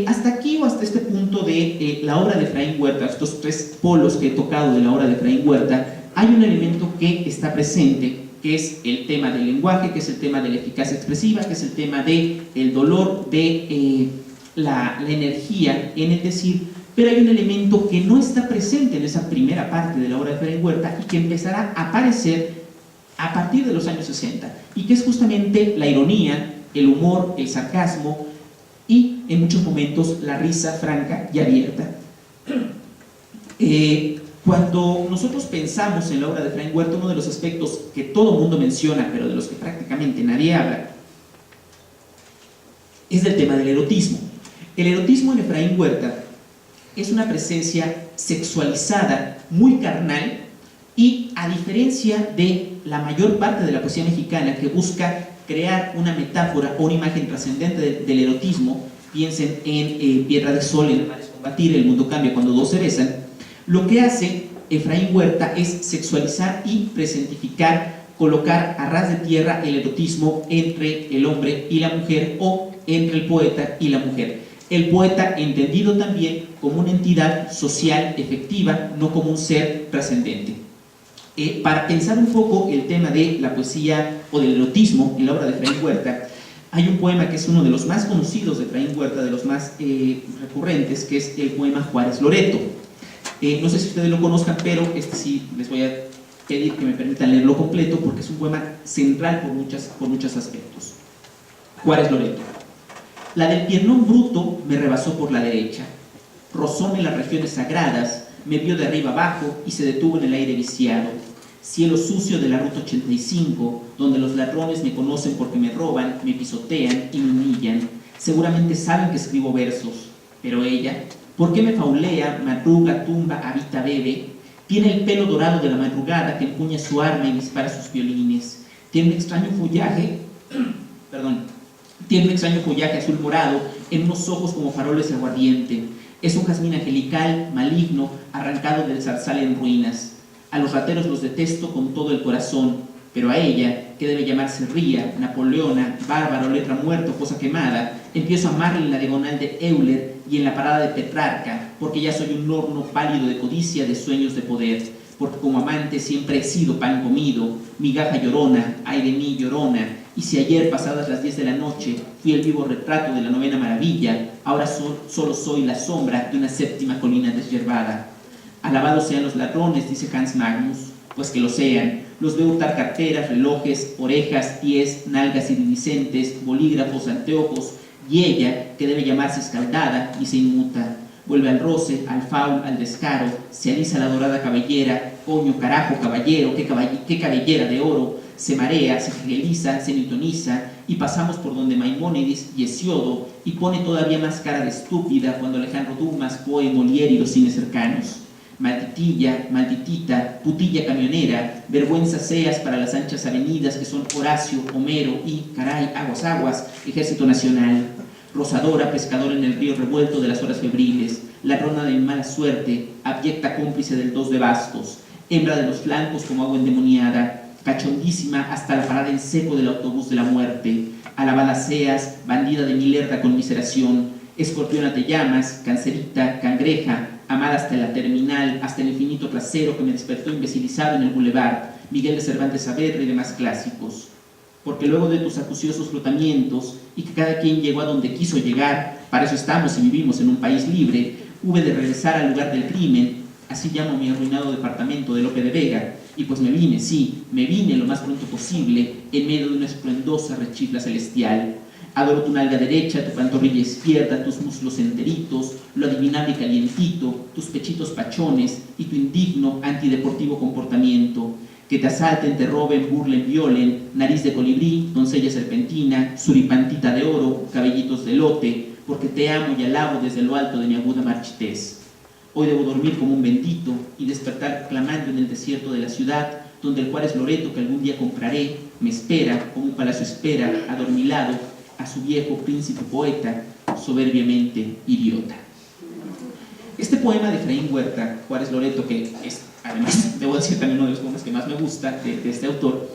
Hasta aquí o hasta este punto de la obra de Efraín Huerta, estos tres polos que he tocado de la obra de Efraín Huerta, hay un elemento que está presente, que es el tema del lenguaje, que es el tema de la eficacia expresiva, que es el tema del dolor, de la energía en el decir, pero hay un elemento que no está presente en esa primera parte de la obra de Efraín Huerta y que empezará a aparecer a partir de los años 60, y que es justamente la ironía, el humor, el sarcasmo y en muchos momentos la risa franca y abierta. Cuando nosotros pensamos en la obra de Efraín Huerta, uno de los aspectos que todo el mundo menciona, pero de los que prácticamente nadie habla, es del tema del erotismo. El erotismo en Efraín Huerta es una presencia sexualizada, muy carnal, y a diferencia de la mayor parte de la poesía mexicana que busca crear una metáfora o una imagen trascendente del erotismo, piensen en Piedra de Sol, en Amar es Combatir, El Mundo Cambia Cuando Dos Se Besan, lo que hace Efraín Huerta es sexualizar y presentificar, colocar a ras de tierra el erotismo entre el hombre y la mujer, o entre el poeta y la mujer. El poeta entendido también como una entidad social efectiva, no como un ser trascendente. Para pensar un poco el tema de la poesía o del erotismo en la obra de Efraín Huerta, hay un poema que es uno de los más conocidos de Efraín Huerta, de los más recurrentes, que es el poema Juárez Loreto. No sé si ustedes lo conozcan, pero este sí les voy a pedir que me permitan leerlo completo, porque es un poema central por muchos aspectos. Juárez Loreto. La del piernón bruto me rebasó por la derecha, rozóme las regiones sagradas, me vio de arriba abajo y se detuvo en el aire viciado. Cielo sucio de la ruta 85, donde los ladrones me conocen porque me roban, me pisotean y me humillan. Seguramente saben que escribo versos, pero ella, ¿por qué me faulea, madruga, tumba, habita, bebe? Tiene el pelo dorado de la madrugada que empuña su arma y dispara sus violines. Tiene un extraño follaje, tiene un extraño follaje azul morado en unos ojos como faroles de aguardiente. Es un jazmín angelical, maligno, arrancado del zarzal en ruinas. A los rateros los detesto con todo el corazón, pero a ella, que debe llamarse Ría, Napoleona, Bárbaro, Letra Muerta, Cosa Quemada, empiezo a amarle en la diagonal de Euler y en la parada de Petrarca, porque ya soy un horno pálido de codicia, de sueños de poder, porque como amante siempre he sido pan comido, migaja llorona, ay de mí llorona, y si ayer pasadas las 10 de la noche fui el vivo retrato de la novena maravilla, ahora solo soy la sombra de una séptima colina desyerbada. Alabados sean los ladrones, dice Hans Magnus, pues que lo sean. Los veo hurtar carteras, relojes, orejas, pies, nalgas iridiscentes, bolígrafos, anteojos, y ella, que debe llamarse escaldada, y se inmuta. Vuelve al roce, al faul, al descaro, se alisa la dorada cabellera, coño, carajo, caballero, qué cabellera de oro, se marea, se frigeliza, se newtoniza, y pasamos por donde Maimónides y Hesiodo, y pone todavía más cara de estúpida cuando Alejandro Dumas, Poe, Molière y los cines cercanos. Malditilla, malditita, putilla camionera, vergüenza seas para las anchas avenidas que son Horacio, Homero y, caray, aguas, aguas, Ejército Nacional. Rosadora, pescadora en el río revuelto de las horas febriles, ladrona de mala suerte, abyecta cómplice del 2 de bastos, hembra de los flancos como agua endemoniada, cachondísima hasta la parada en seco del autobús de la muerte, alabada seas, bandida de mi lerda conmiseración, escorpiona te llamas, cancerita, cangreja, amada hasta la terminal, hasta el infinito trasero que me despertó imbecilizado en el boulevard, Miguel de Cervantes Saavedra y demás clásicos. Porque luego de tus acuciosos flotamientos, y que cada quien llegó a donde quiso llegar, para eso estamos y vivimos en un país libre, hube de regresar al lugar del crimen, así llamo mi arruinado departamento de Lope de Vega, y pues me vine, sí, me vine lo más pronto posible, en medio de una esplendorosa rechifla celestial. Adoro tu nalga derecha, tu pantorrilla izquierda, tus muslos enteritos, lo adivinable y calientito, tus pechitos pachones y tu indigno antideportivo comportamiento. Que te asalten, te roben, burlen, violen, nariz de colibrí, doncella serpentina, suripantita de oro, cabellitos de lote, porque te amo y alabo desde lo alto de mi aguda marchitez. Hoy debo dormir como un bendito y despertar clamando en el desierto de la ciudad, donde el Juárez Loreto que algún día compraré me espera, como un palacio espera, adormilado, a su viejo príncipe poeta, soberbiamente idiota. Este poema de Efraín Huerta, Juárez Loreto, que es, además, debo decir también uno de los poemas que más me gusta de este autor,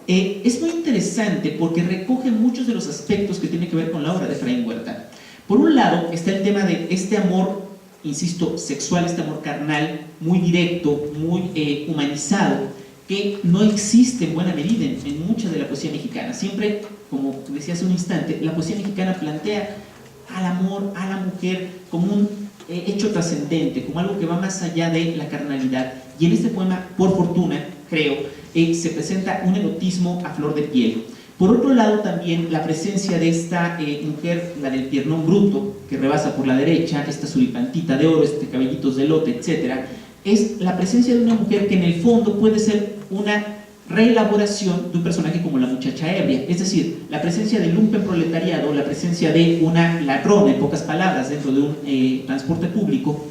es muy interesante porque recoge muchos de los aspectos que tienen que ver con la obra de Efraín Huerta. Por un lado está el tema de este amor, insisto, sexual, este amor carnal, muy directo, muy humanizado, que no existe en buena medida en mucha de la poesía mexicana. Siempre, como decía hace un instante, la poesía mexicana plantea al amor, a la mujer, como un hecho trascendente, como algo que va más allá de la carnalidad. Y en este poema, por fortuna, creo, se presenta un erotismo a flor de piel. Por otro lado, también la presencia de esta mujer, la del piernón bruto, que rebasa por la derecha, esta suripantita de oro, este cabellitos de lote, etc., es la presencia de una mujer que en el fondo puede ser una reelaboración de un personaje como la muchacha ebria, es decir, la presencia del lumpenproletariado, la presencia de una ladrona, en pocas palabras, dentro de un transporte público,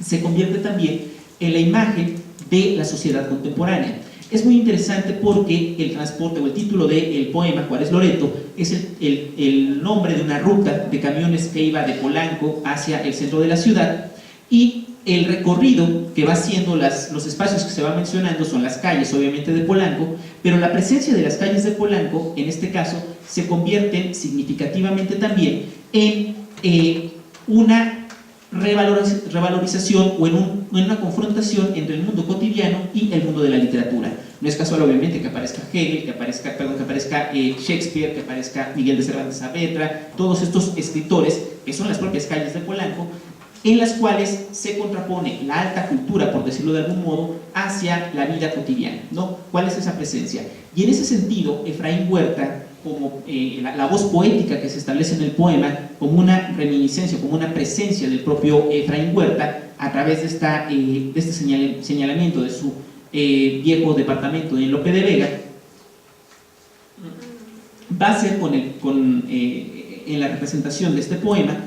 se convierte también en la imagen de la sociedad contemporánea. Es muy interesante porque el transporte o el título del poema, Juárez Loreto, es el nombre de una ruta de camiones que iba de Polanco hacia el centro de la ciudad, y el recorrido que va haciendo los espacios que se va mencionando son las calles, obviamente, de Polanco, pero la presencia de las calles de Polanco, en este caso, se convierte significativamente también en una revalorización o en una confrontación entre el mundo cotidiano y el mundo de la literatura. No es casual, obviamente, que aparezca Hegel, que aparezca Shakespeare, que aparezca Miguel de Cervantes Saavedra, todos estos escritores que son las propias calles de Polanco, en las cuales se contrapone la alta cultura, por decirlo de algún modo, hacia la vida cotidiana, ¿no? ¿Cuál es esa presencia? Y en ese sentido, Efraín Huerta, como la voz poética que se establece en el poema, como una reminiscencia, como una presencia del propio Efraín Huerta, a través de este señalamiento de su viejo departamento en Lope de Vega, va a ser en la representación de este poema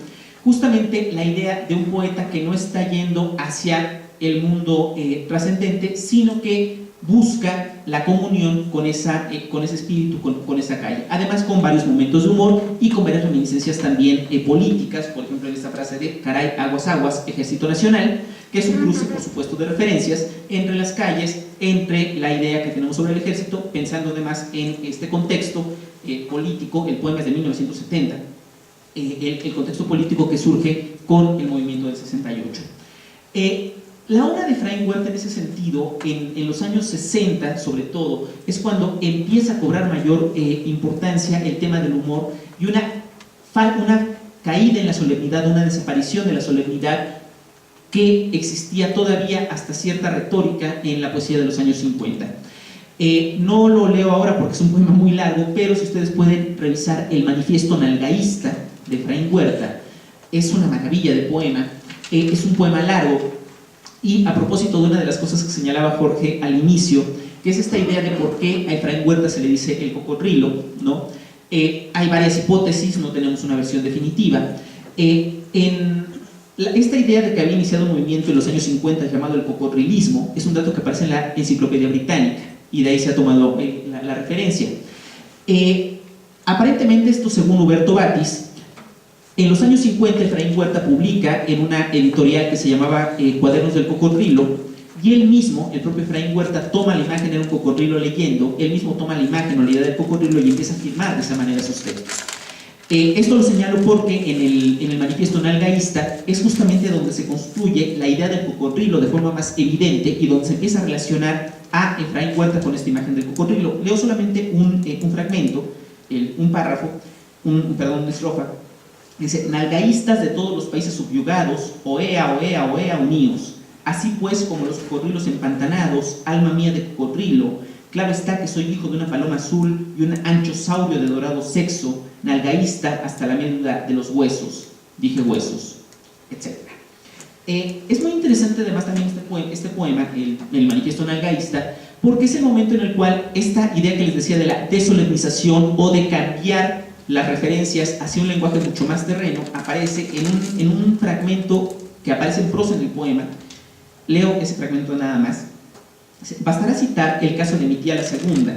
justamente la idea de un poeta que no está yendo hacia el mundo trascendente, sino que busca la comunión con ese espíritu, con esa calle. Además, con varios momentos de humor y con varias reminiscencias también políticas, por ejemplo, en esta frase de caray, aguas, aguas, Ejército Nacional, que es un cruce, por supuesto, de referencias entre las calles, entre la idea que tenemos sobre el ejército, pensando además en este contexto político. El poema es de 1970. El contexto político que surge con el movimiento del 68. La obra de Efraín Huerta en ese sentido, en los años 60 sobre todo, es cuando empieza a cobrar mayor importancia el tema del humor y una caída en la solemnidad, una desaparición de la solemnidad que existía todavía hasta cierta retórica en la poesía de los años 50. No lo leo ahora porque es un poema muy largo, pero si ustedes pueden revisar el manifiesto nalgaísta de Efraín Huerta es una maravilla de poema, es un poema largo, y a propósito de una de las cosas que señalaba Jorge al inicio, que es esta idea de por qué a Efraín Huerta se le dice el cocodrilo, ¿no? Hay varias hipótesis, no tenemos una versión definitiva. Esta idea de que había iniciado un movimiento en los años 50 llamado el cocodrilismo es un dato que aparece en la Enciclopedia Británica, y de ahí se ha tomado la referencia. Aparentemente esto, según Huberto Batis, en los años 50 Efraín Huerta publica en una editorial que se llamaba Cuadernos del Cocodrilo, y él mismo, el propio Efraín Huerta, toma la imagen de un cocodrilo leyendo, él mismo toma la imagen o la idea del cocodrilo y empieza a firmar de esa manera sus textos. Esto lo señalo porque en el manifiesto nalgaísta es justamente donde se construye la idea del cocodrilo de forma más evidente y donde se empieza a relacionar a Efraín Huerta con esta imagen del cocodrilo. Leo solamente un fragmento, un párrafo, una estrofa. Dice: nalgaístas de todos los países subyugados, oea, oea, oea, uníos. Así pues, como los cocodrilos empantanados, alma mía de cocodrilo, claro está que soy hijo de una paloma azul y un anchosaurio de dorado sexo, nalgaísta hasta la médula de los huesos, dije huesos, etc. Es muy interesante además también este poema, el manifiesto nalgaísta, porque es el momento en el cual esta idea que les decía de la desolemnización o de cambiar las referencias hacia un lenguaje mucho más terreno aparece en un fragmento que aparece en prosa en el poema. Leo ese fragmento nada más. Bastará citar el caso de mi tía la segunda,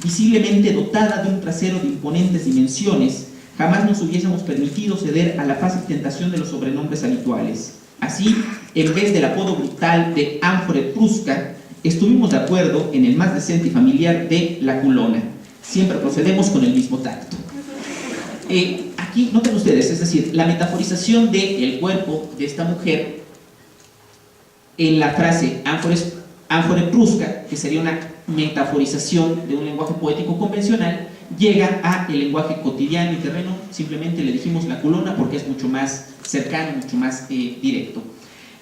visiblemente dotada de un trasero de imponentes dimensiones. Jamás nos hubiésemos permitido ceder a la fácil tentación de los sobrenombres habituales. Así, en vez del apodo brutal de ánfora etrusca, estuvimos de acuerdo en el más decente y familiar de la culona. Siempre procedemos con el mismo tacto. Aquí noten ustedes, es decir, la metaforización del cuerpo de esta mujer en la frase ánfora etrusca, que sería una metaforización de un lenguaje poético convencional, llega a el lenguaje cotidiano y terreno. Simplemente le dijimos la culona porque es mucho más cercano, mucho más directo.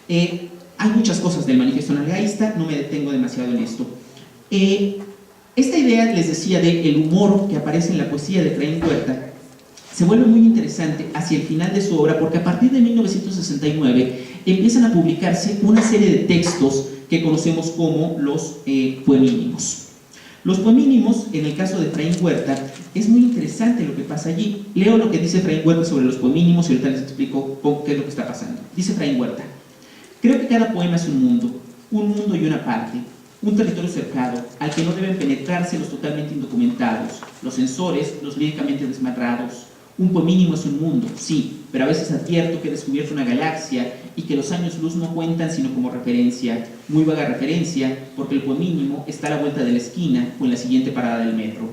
Hay muchas cosas del manifiesto nalgaísta, no me detengo demasiado en esto. Esta idea, les decía, del humor que aparece en la poesía de Efraín Huerta se vuelve muy interesante hacia el final de su obra, porque a partir de 1969 empiezan a publicarse una serie de textos que conocemos como los poemínimos. Los poemínimos, en el caso de Efraín Huerta, es muy interesante lo que pasa allí. Leo lo que dice Efraín Huerta sobre los poemínimos y ahorita les explico qué es lo que está pasando. Dice Efraín Huerta: creo que cada poema es un mundo y una parte, un territorio cercado, al que no deben penetrarse los totalmente indocumentados, los censores, los líricamente desmadrados. Un poemínimo es un mundo, sí, pero a veces advierto que he descubierto una galaxia y que los años luz no cuentan sino como referencia, muy vaga referencia, porque el poemínimo está a la vuelta de la esquina o en la siguiente parada del metro.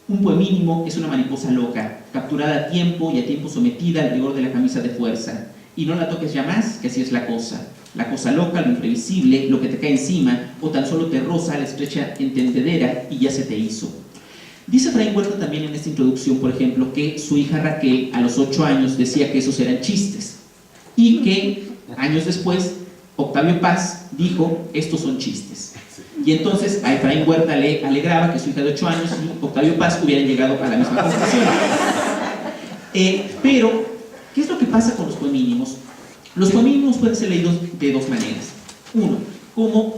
Un poemínimo es una mariposa loca, capturada a tiempo y a tiempo sometida al rigor de la camisa de fuerza. Y no la toques ya más, que así es la cosa loca, lo imprevisible, lo que te cae encima, o tan solo te roza la estrecha entendedera y ya se te hizo. Dice Efraín Huerta también en esta introducción, por ejemplo, que su hija Raquel a los 8 años decía que esos eran chistes, y que años después Octavio Paz dijo: estos son chistes. Y entonces a Efraín Huerta le alegraba que su hija de 8 años y Octavio Paz hubieran llegado a la misma conclusión. Pero, ¿qué es lo que pasa con los poemínimos? Los poemínimos pueden ser leídos de dos maneras. Uno, como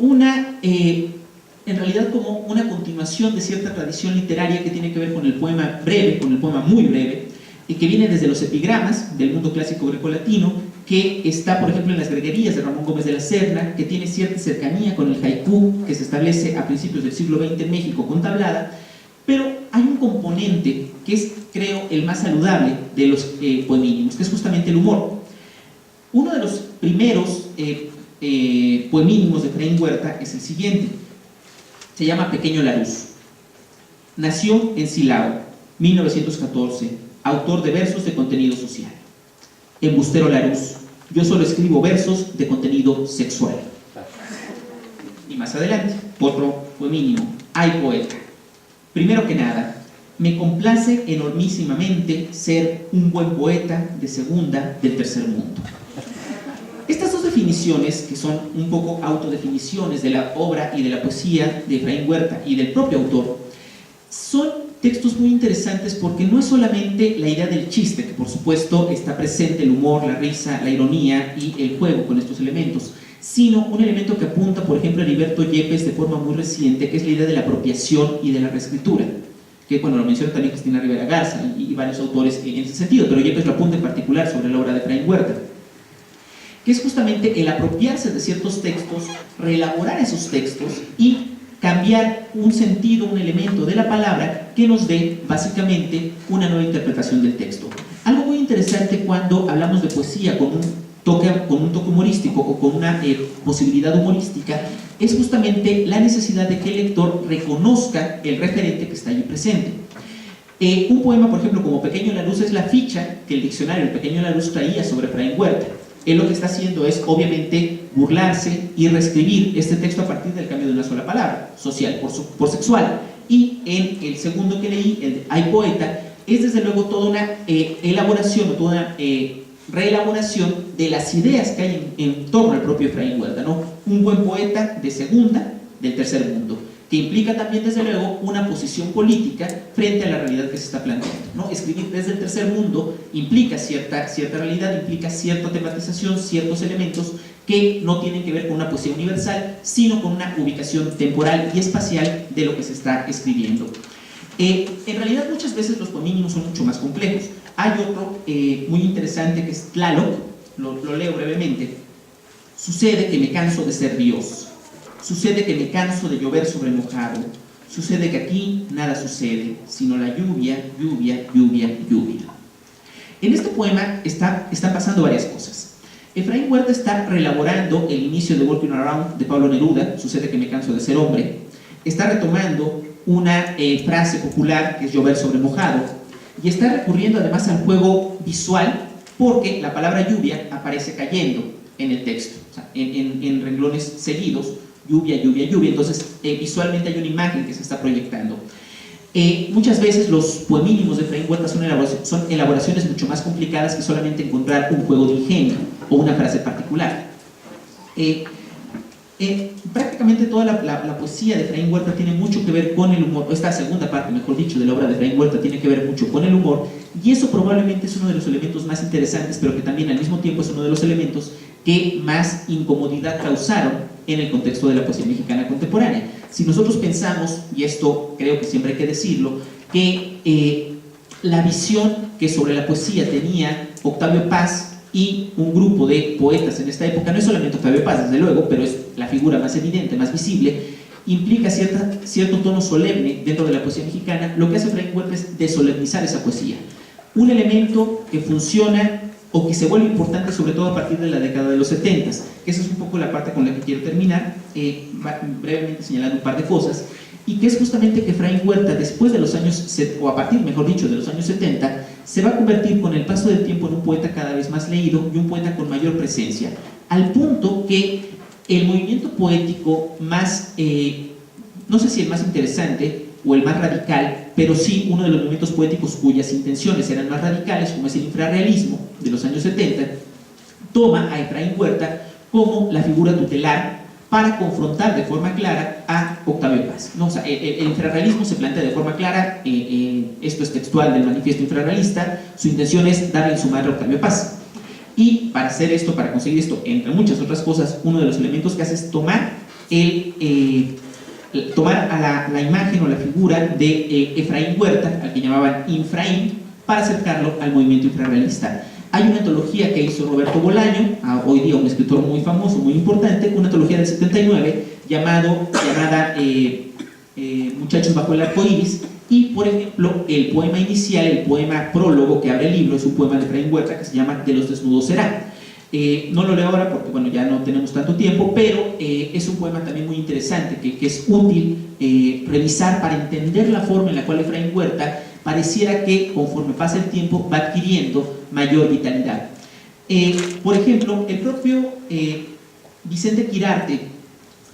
en realidad como una continuación de cierta tradición literaria que tiene que ver con el poema breve, con el poema muy breve, y que viene desde los epigramas del mundo clásico grecolatino, que está, por ejemplo, en las greguerías de Ramón Gómez de la Serna, que tiene cierta cercanía con el haiku que se establece a principios del siglo XX en México con tablada, pero hay un componente que es, creo, el más saludable de los poemínimos, que es justamente el humor. Uno de los primeros poemínimos de Efraín Huerta es el siguiente. Se llama Pequeño Laruz. Nació en Silao, 1914, autor de versos de contenido social. Embustero Laruz, yo solo escribo versos de contenido sexual. Y más adelante, otro poemínimo. Ay, poeta. Primero que nada, me complace enormísimamente ser un buen poeta de segunda del tercer mundo. Estas dos definiciones, que son un poco autodefiniciones de la obra y de la poesía de Efraín Huerta y del propio autor, textos muy interesantes porque no es solamente la idea del chiste, que por supuesto está presente el humor, la risa, la ironía y el juego con estos elementos, sino un elemento que apunta, por ejemplo, a Heriberto Yepes de forma muy reciente, que es la idea de la apropiación y de la reescritura, que cuando lo menciona también Cristina Rivera Garza y varios autores en ese sentido, pero Yepes lo apunta en particular sobre la obra de Efraín Huerta, que es justamente el apropiarse de ciertos textos, reelaborar esos textos y cambiar un sentido, un elemento de la palabra que nos dé básicamente una nueva interpretación del texto. Algo muy interesante cuando hablamos de poesía con un toque humorístico o con una posibilidad humorística es justamente la necesidad de que el lector reconozca el referente que está allí presente. Un poema, por ejemplo, como Pequeño la Luz, es la ficha que el diccionario El Pequeño la Luz traía sobre Efraín Huerta. Él lo que está haciendo es, obviamente, burlarse y reescribir este texto a partir del cambio de una sola palabra, social por sexual. Y en el segundo que leí, el de Hay Poeta, es desde luego toda una elaboración o toda una reelaboración de las ideas que hay en torno al propio Efraín Huerta, ¿no? Un buen poeta de segunda, del tercer mundo, que implica también, desde luego, una posición política frente a la realidad que se está planteando, ¿no? Escribir desde el tercer mundo implica cierta realidad, implica cierta tematización, ciertos elementos que no tienen que ver con una poesía universal, sino con una ubicación temporal y espacial de lo que se está escribiendo. En realidad, muchas veces los poemínimos son mucho más complejos. Hay otro muy interesante que es Tlaloc, lo leo brevemente. Sucede que me canso de ser Dios. Sucede que me canso de llover sobre mojado. Sucede que aquí nada sucede, sino la lluvia, lluvia, lluvia, lluvia. En este poema están pasando varias cosas. Efraín Huerta está reelaborando el inicio de Walking Around de Pablo Neruda, Sucede que me canso de ser hombre. Está retomando una frase popular que es llover sobre mojado, y está recurriendo además al juego visual porque la palabra lluvia aparece cayendo en el texto, o sea, en renglones seguidos, lluvia, lluvia, lluvia. Entonces visualmente hay una imagen que se está proyectando. Muchas veces los poemínimos de Efraín Huerta son elaboraciones mucho más complicadas que solamente encontrar un juego de ingenio o una frase particular. Prácticamente toda la poesía de Efraín Huerta tiene mucho que ver con el humor, esta segunda parte, mejor dicho, de la obra de Efraín Huerta tiene que ver mucho con el humor, y eso probablemente es uno de los elementos más interesantes, pero que también al mismo tiempo es uno de los elementos que más incomodidad causaron en el contexto de la poesía mexicana contemporánea. Si nosotros pensamos, y esto creo que siempre hay que decirlo, que la visión que sobre la poesía tenía Octavio Paz y un grupo de poetas en esta época, no es solamente Octavio Paz, desde luego, pero es la figura más evidente, más visible, implica cierto tono solemne dentro de la poesía mexicana. Lo que hace Efraín Huerta es desolemnizar esa poesía. Un elemento que funciona o que se vuelve importante sobre todo a partir de la década de los 70, que esa es un poco la parte con la que quiero terminar, brevemente señalando un par de cosas, y que es justamente que Efraín Huerta, después de los años, o a partir, mejor dicho, de los años 70, se va a convertir con el paso del tiempo en un poeta cada vez más leído y un poeta con mayor presencia, al punto que el movimiento poético más, no sé si el más interesante o el más radical, pero sí uno de los movimientos poéticos cuyas intenciones eran más radicales, como es el infrarrealismo de los años 70, toma a Efraín Huerta como la figura tutelar para confrontar de forma clara a Octavio Paz, ¿no? O sea, el infrarrealismo se plantea de forma clara, esto es textual del manifiesto infrarrealista, su intención es darle en su madre a Octavio Paz. Y para hacer esto, para conseguir esto, entre muchas otras cosas, uno de los elementos que hace es tomar a la imagen o la figura de Efraín Huerta, al que llamaban Infraín, para acercarlo al movimiento infrarrealista. Hay una antología que hizo Roberto Bolaño, hoy día un escritor muy famoso, muy importante, una antología del 79 llamada Muchachos bajo el arco iris, y por ejemplo el poema inicial, el poema prólogo que abre el libro, es un poema de Efraín Huerta que se llama De los desnudos será. No lo leo ahora porque bueno, ya no tenemos tanto tiempo, pero es un poema también muy interesante que es útil revisar para entender la forma en la cual Efraín Huerta pareciera que conforme pasa el tiempo va adquiriendo mayor vitalidad. Por ejemplo, el propio Vicente Quirarte,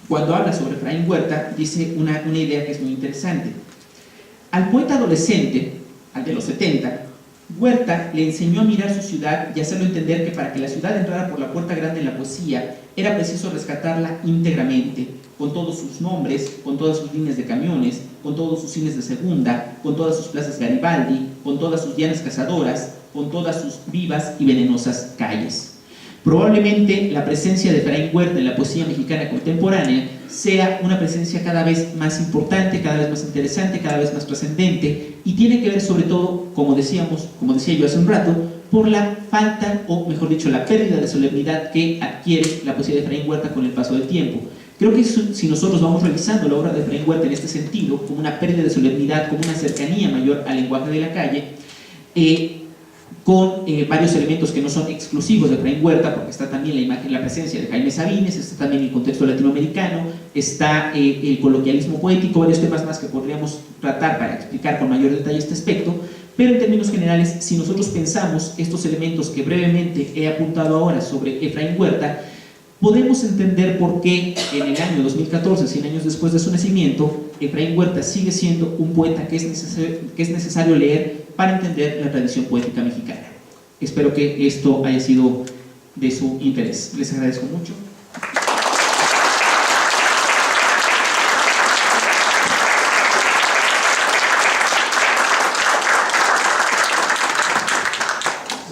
cuando habla sobre Efraín Huerta, dice una idea que es muy interesante. Al poeta adolescente, al de los 70, Huerta le enseñó a mirar su ciudad y hacerlo entender que para que la ciudad entrara por la puerta grande en la poesía era preciso rescatarla íntegramente, con todos sus nombres, con todas sus líneas de camiones, con todos sus cines de segunda, con todas sus plazas Garibaldi, con todas sus llanas cazadoras, con todas sus vivas y venenosas calles. Probablemente la presencia de Efraín Huerta en la poesía mexicana contemporánea sea una presencia cada vez más importante, cada vez más interesante, cada vez más trascendente, y tiene que ver sobre todo, como decía yo hace un rato, por la falta, o mejor dicho, la pérdida de solemnidad que adquiere la poesía de Efraín Huerta con el paso del tiempo. Creo que si nosotros vamos revisando la obra de Efraín Huerta en este sentido, como una pérdida de solemnidad, como una cercanía mayor al lenguaje de la calle, con varios elementos que no son exclusivos de Efraín Huerta, porque está también la imagen, la presencia de Jaime Sabines, está también el contexto latinoamericano, está el coloquialismo poético, varios temas más que podríamos tratar para explicar con mayor detalle este aspecto, pero en términos generales, si nosotros pensamos estos elementos que brevemente he apuntado ahora sobre Efraín Huerta, podemos entender por qué en el año 2014, 100 años después de su nacimiento, Efraín Huerta sigue siendo un poeta que es necesario leer para entender la tradición poética mexicana. Espero que esto haya sido de su interés. Les agradezco mucho.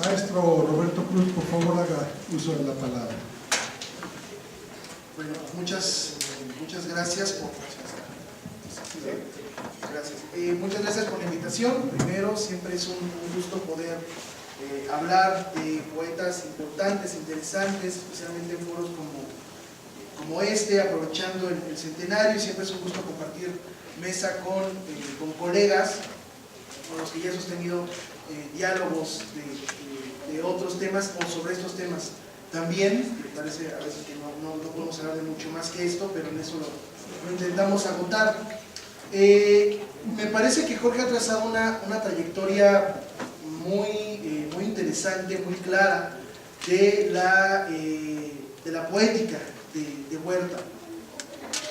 Maestro Roberto Cruz, por favor, haga uso de la palabra. Bueno, muchas gracias por... muchas gracias por la invitación. Primero, siempre es un gusto poder hablar de poetas importantes, interesantes, especialmente en foros como este, aprovechando el centenario, y siempre es un gusto compartir mesa con colegas con los que ya he sostenido diálogos de otros temas o sobre estos temas. También, me parece a veces que no podemos hablar de mucho más que esto, pero en eso lo intentamos agotar. Me parece que Jorge ha trazado una trayectoria muy interesante, muy clara de la poética de Huerta,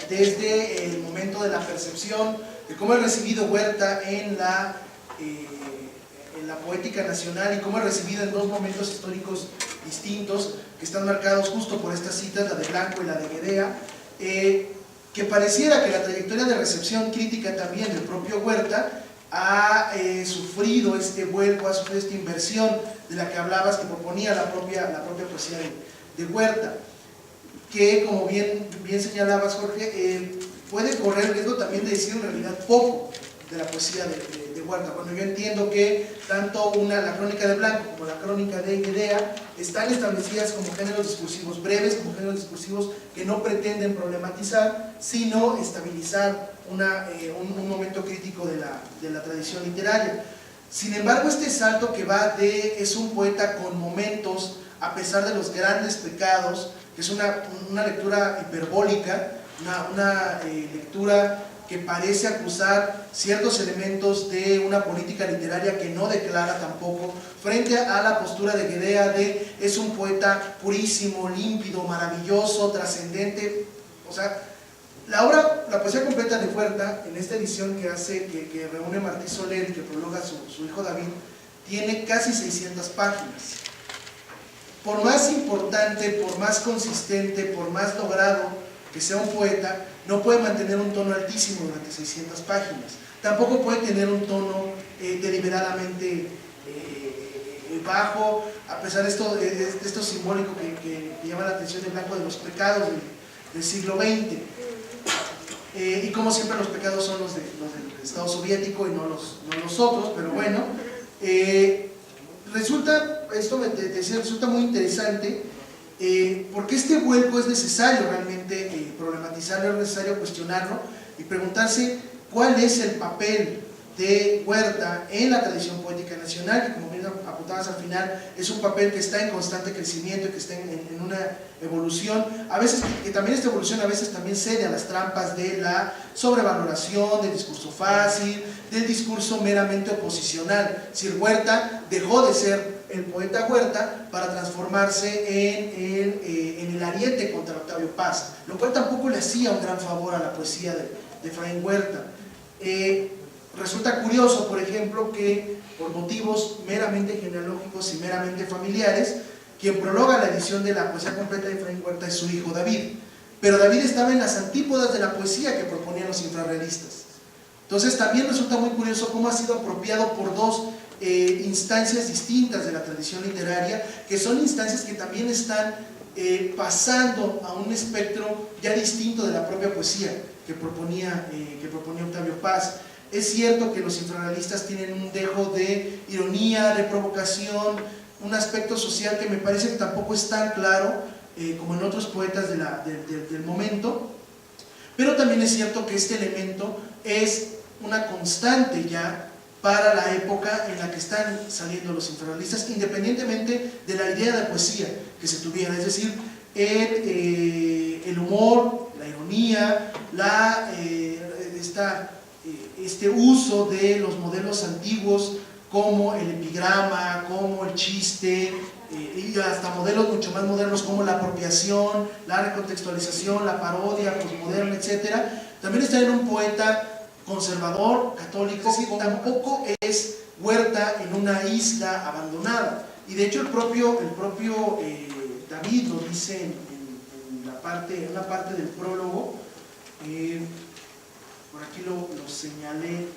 desde el momento de la percepción de cómo ha recibido Huerta en la poética nacional y cómo ha recibido en dos momentos históricos distintos que están marcados justo por estas citas, la de Blanco y la de Guedea, que pareciera que la trayectoria de recepción crítica también del propio Huerta ha sufrido este vuelco, ha sufrido esta inversión de la que hablabas, que proponía la propia poesía de Huerta, que como bien señalabas, Jorge, puede correr el riesgo también de decir en realidad poco de la poesía de Huerta. Bueno, yo entiendo que tanto la crónica de Blanco como la crónica de Guedea están establecidas como géneros discursivos breves, como géneros discursivos que no pretenden problematizar, sino estabilizar un momento crítico de la tradición literaria. Sin embargo, este salto que va es un poeta con momentos, a pesar de los grandes pecados, que es una lectura hiperbólica, una lectura que parece acusar ciertos elementos de una política literaria que no declara tampoco, frente a la postura de Guedea de es un poeta purísimo, límpido, maravilloso, trascendente. O sea, la poesía completa de Huerta, en esta edición que reúne Martí Soler y que prologa su hijo David, tiene casi 600 páginas. Por más importante, por más consistente, por más logrado que sea un poeta, no puede mantener un tono altísimo durante 600 páginas. Tampoco puede tener un tono deliberadamente bajo, a pesar de esto simbólico que llama la atención de Blanco, de los pecados del siglo XX. Y como siempre los pecados son los del Estado soviético y no los otros, pero bueno, resulta muy interesante, porque este vuelco es necesario realmente problematizarlo, es necesario cuestionarlo y preguntarse cuál es el papel de Huerta en la tradición poética nacional, que como bien apuntabas al final, es un papel que está en constante crecimiento y que está en una evolución, a veces, que también esta evolución a veces también cede a las trampas de la sobrevaloración, del discurso fácil, del discurso meramente oposicional. Si Huerta dejó de ser el poeta Huerta para transformarse en el ariete contra Octavio Paz, lo cual tampoco le hacía un gran favor a la poesía de Efraín Huerta. Resulta curioso, por ejemplo, que por motivos meramente genealógicos y meramente familiares, quien prologa la edición de la poesía completa de Efraín Huerta es su hijo David, pero David estaba en las antípodas de la poesía que proponían los infrarrealistas. Entonces también resulta muy curioso cómo ha sido apropiado por dos instancias distintas de la tradición literaria, que son instancias que también están pasando a un espectro ya distinto de la propia poesía que proponía Octavio Paz. Es cierto que los infrarrealistas tienen un dejo de ironía, de provocación, un aspecto social que me parece que tampoco es tan claro como en otros poetas del momento, pero también es cierto que este elemento es una constante ya para la época en la que están saliendo los infrarrealistas, independientemente de la idea de poesía que se tuviera, es decir, el humor, la ironía, este uso de los modelos antiguos como el epigrama, como el chiste, y hasta modelos mucho más modernos como la apropiación, la recontextualización, la parodia posmoderna, etc. También está en un poeta conservador, católico, que tampoco es Huerta en una isla abandonada. Y de hecho el propio David lo dice en una parte del prólogo. Por aquí lo señalé,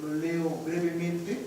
lo leo brevemente.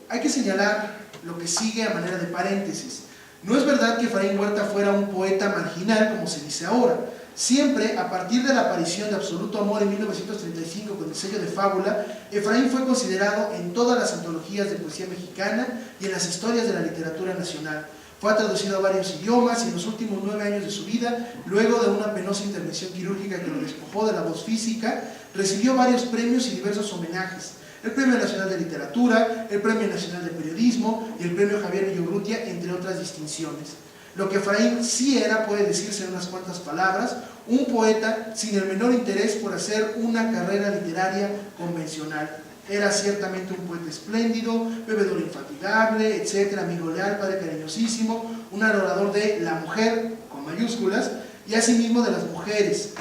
Hay que señalar lo que sigue a manera de paréntesis. No es verdad que Efraín Huerta fuera un poeta marginal, como se dice ahora. Siempre, a partir de la aparición de Absoluto Amor en 1935 con el sello de Fábula, Efraín fue considerado en todas las antologías de poesía mexicana y en las historias de la literatura nacional. Fue traducido a varios idiomas y en los últimos 9 años de su vida, luego de una penosa intervención quirúrgica que lo despojó de la voz física, recibió varios premios y diversos homenajes. El Premio Nacional de Literatura, el Premio Nacional de Periodismo y el Premio Javier Villorrutia, entre otras distinciones. Lo que Efraín sí era, puede decirse en unas cuantas palabras, un poeta sin el menor interés por hacer una carrera literaria convencional. Era ciertamente un poeta espléndido, bebedor infatigable, etc., amigo leal, padre cariñosísimo, un adorador de la mujer, con mayúsculas, y asimismo de las mujeres.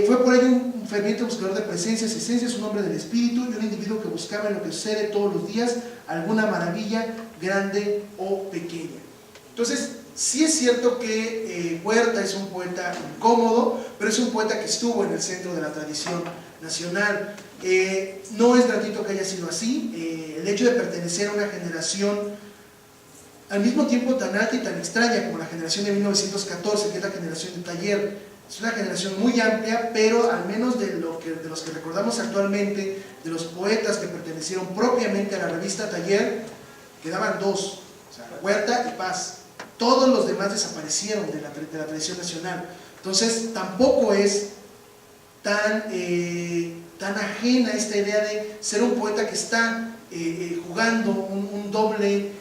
Fue por ello un ferviente buscador de presencias, esencias, un hombre del espíritu y un individuo que buscaba en lo que sucede todos los días alguna maravilla grande o pequeña. Entonces, sí es cierto que Huerta es un poeta incómodo, pero es un poeta que estuvo en el centro de la tradición nacional. No es gratuito que haya sido así. El hecho de pertenecer a una generación al mismo tiempo tan alta y tan extraña como la generación de 1914, que es la generación de Taller, es una generación muy amplia, pero al menos de los que recordamos actualmente, de los poetas que pertenecieron propiamente a la revista Taller, quedaban dos, o sea, Huerta y Paz. Todos los demás desaparecieron de la tradición nacional. Entonces tampoco es tan ajena esta idea de ser un poeta que está jugando un doble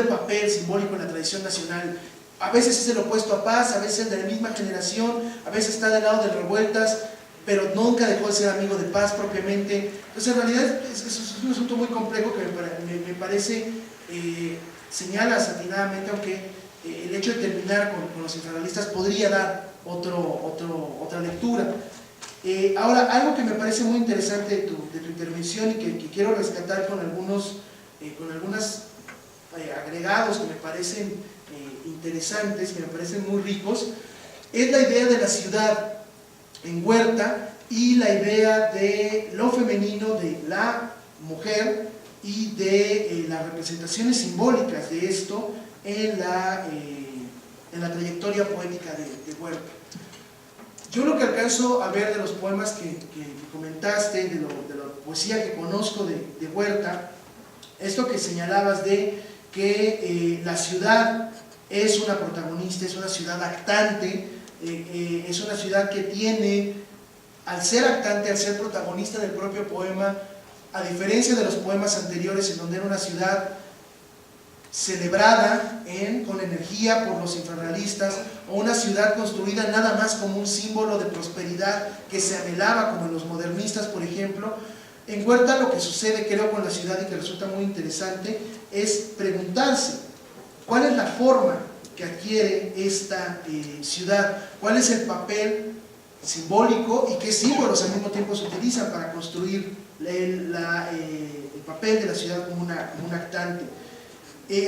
papel simbólico en la tradición nacional. A veces es el opuesto a Paz, a veces es de la misma generación, a veces está del lado de Revueltas, pero nunca dejó de ser amigo de Paz propiamente. Entonces en realidad es un asunto muy complejo que me parece señalas atinadamente, aunque el hecho de terminar con los infrarrealistas podría dar otra lectura. Ahora, algo que me parece muy interesante de tu intervención y que quiero rescatar con algunos agregados que me parecen interesantes, que me parecen muy ricos, es la idea de la ciudad en Huerta y la idea de lo femenino, de la mujer y de las representaciones simbólicas de esto en la trayectoria poética de Huerta. Yo lo que alcanzo a ver de los poemas que comentaste, de la poesía que conozco de Huerta, esto que señalabas de que la ciudad es una protagonista, es una ciudad actante, es una ciudad que tiene, al ser actante, al ser protagonista del propio poema, a diferencia de los poemas anteriores en donde era una ciudad celebrada con energía por los infrarrealistas, o una ciudad construida nada más como un símbolo de prosperidad que se anhelaba como en los modernistas, por ejemplo. En Huerta lo que sucede, creo, con la ciudad y que resulta muy interesante es preguntarse cuál es la forma que adquiere esta ciudad, cuál es el papel simbólico y qué símbolos al mismo tiempo se utilizan para construir el papel de la ciudad como un actante.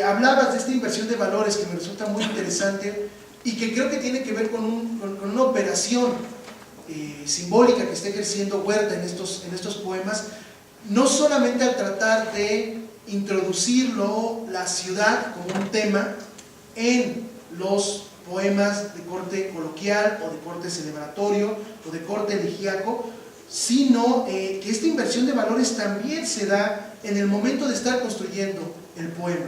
Hablabas de esta inversión de valores que me resulta muy interesante y que creo que tiene que ver con una operación simbólica que está ejerciendo Huerta en estos poemas, no solamente al tratar de introducirlo, la ciudad, como un tema en los poemas de corte coloquial o de corte celebratorio o de corte elegíaco, sino que esta inversión de valores también se da en el momento de estar construyendo el poema.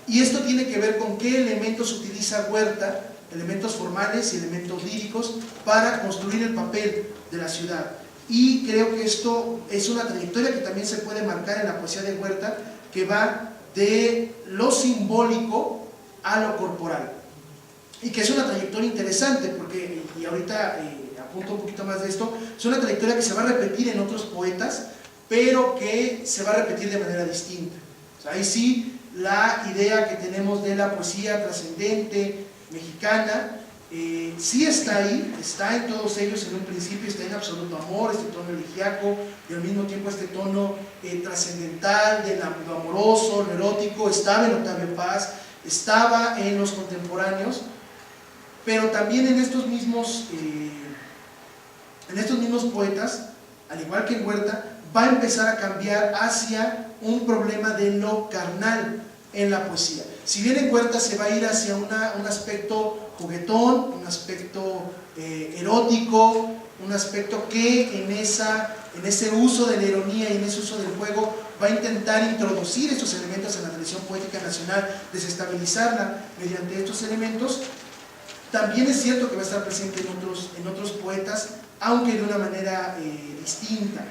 Y esto tiene que ver con qué elementos utiliza Huerta, elementos formales y elementos líricos, para construir el papel de la ciudad. Y creo que esto es una trayectoria que también se puede marcar en la poesía de Huerta, que va de lo simbólico a lo corporal. Y que es una trayectoria interesante, porque, y ahorita apunto un poquito más de esto, es una trayectoria que se va a repetir en otros poetas, pero que se va a repetir de manera distinta. O sea, ahí sí, la idea que tenemos de la poesía trascendente mexicana, sí está ahí, está en todos ellos en un principio, está en Absoluto Amor, este tono elegíaco, y al mismo tiempo este tono trascendental, de lo amoroso, lo erótico, estaba en Octavio Paz, estaba en los contemporáneos, pero también en estos mismos poetas, al igual que en Huerta, va a empezar a cambiar hacia un problema de lo carnal en la poesía. Si bien en Huerta se va a ir hacia un aspecto juguetón, un aspecto erótico, un aspecto que en ese uso de la ironía y en ese uso del juego va a intentar introducir estos elementos en la tradición poética nacional, desestabilizarla mediante estos elementos. También es cierto que va a estar presente en otros poetas, aunque de una manera distinta.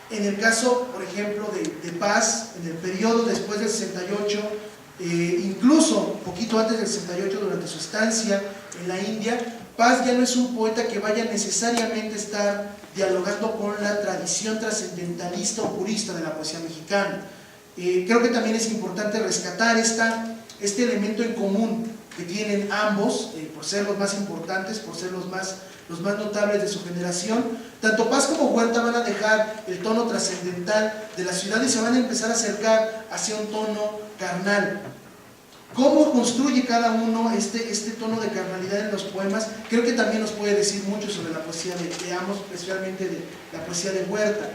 En el caso, por ejemplo, de Paz, en el periodo después del 68, incluso un poquito antes del 68, durante su estancia en la India, Paz ya no es un poeta que vaya necesariamente a estar dialogando con la tradición trascendentalista o purista de la poesía mexicana. Creo que también es importante rescatar este elemento en común que tienen ambos, por ser los más importantes, por ser los más notables de su generación. Tanto Paz como Huerta van a dejar el tono trascendental de la ciudad y se van a empezar a acercar hacia un tono carnal. ¿Cómo construye cada uno este tono de carnalidad en los poemas? Creo que también nos puede decir mucho sobre la poesía de ambos, especialmente de la poesía de Huerta.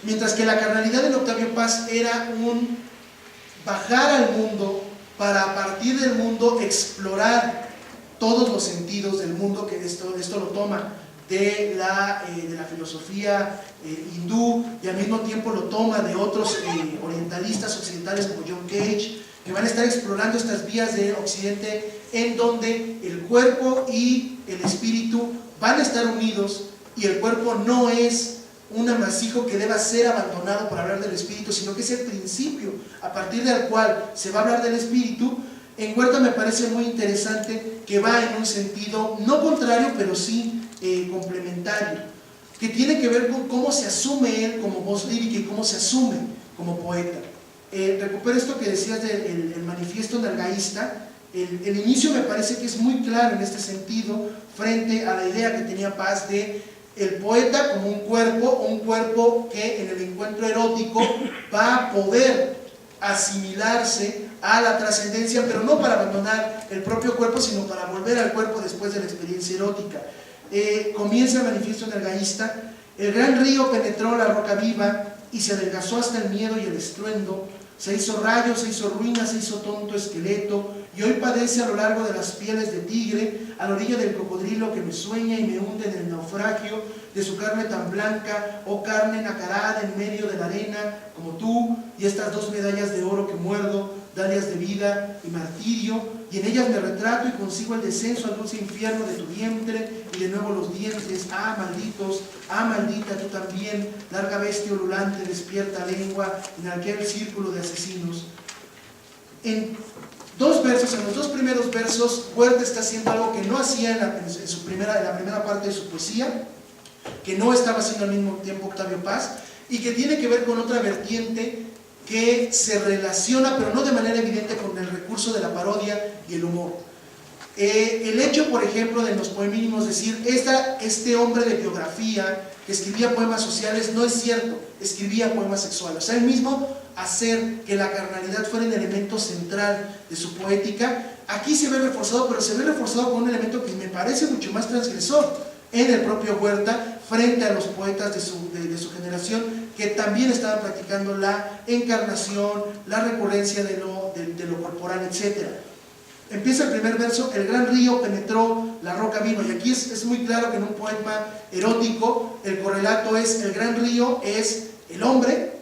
Mientras que la carnalidad de Octavio Paz era un bajar al mundo para a partir del mundo explorar todos los sentidos del mundo, que esto lo toma de la filosofía hindú, y al mismo tiempo lo toma de otros orientalistas occidentales como John Cage, que van a estar explorando estas vías de Occidente en donde el cuerpo y el espíritu van a estar unidos, y el cuerpo no es un amasijo que deba ser abandonado para hablar del espíritu, sino que es el principio a partir del cual se va a hablar del espíritu. En Huerta me parece muy interesante que va en un sentido no contrario, pero sí complementario, que tiene que ver con cómo se asume él como voz lírica y cómo se asume como poeta. Recupero esto que decías del manifiesto nalgaísta. El inicio me parece que es muy claro en este sentido frente a la idea que tenía Paz de el poeta como un cuerpo que en el encuentro erótico va a poder asimilarse a la trascendencia, pero no para abandonar el propio cuerpo, sino para volver al cuerpo después de la experiencia erótica. Comienza el manifiesto nalgaísta: el gran río penetró la roca viva y se adelgazó hasta el miedo y el estruendo, se hizo rayo, se hizo ruina, se hizo tonto esqueleto, y hoy padece a lo largo de las pieles de tigre, a la orilla del cocodrilo que me sueña y me hunde en el naufragio de su carne tan blanca, oh carne nacarada en medio de la arena, como tú, y estas dos medallas de oro que muerdo, dalias de vida y martirio, y en ellas me retrato y consigo el descenso al dulce infierno de tu vientre, y de nuevo los dientes, ah malditos, ah maldita tú también, larga bestia ululante, despierta lengua, en aquel círculo de asesinos. En los dos primeros versos, Huerta está haciendo algo que no hacía en la primera parte de su poesía, que no estaba haciendo al mismo tiempo Octavio Paz, y que tiene que ver con otra vertiente que se relaciona, pero no de manera evidente, con el recurso de la parodia y el humor. El hecho, por ejemplo, de los poemínimos decir, este hombre de biografía que escribía poemas sociales, no es cierto, escribía poemas sexuales. O sea, él mismo hacer que la carnalidad fuera el elemento central de su poética, aquí se ve reforzado, pero se ve reforzado con un elemento que me parece mucho más transgresor en el propio Huerta, frente a los poetas de su generación, que también estaban practicando la encarnación, la recurrencia de lo corporal, etc. Empieza el primer verso: el gran río penetró la roca viva, y aquí es muy claro que en un poema erótico el correlato es: el gran río es el hombre,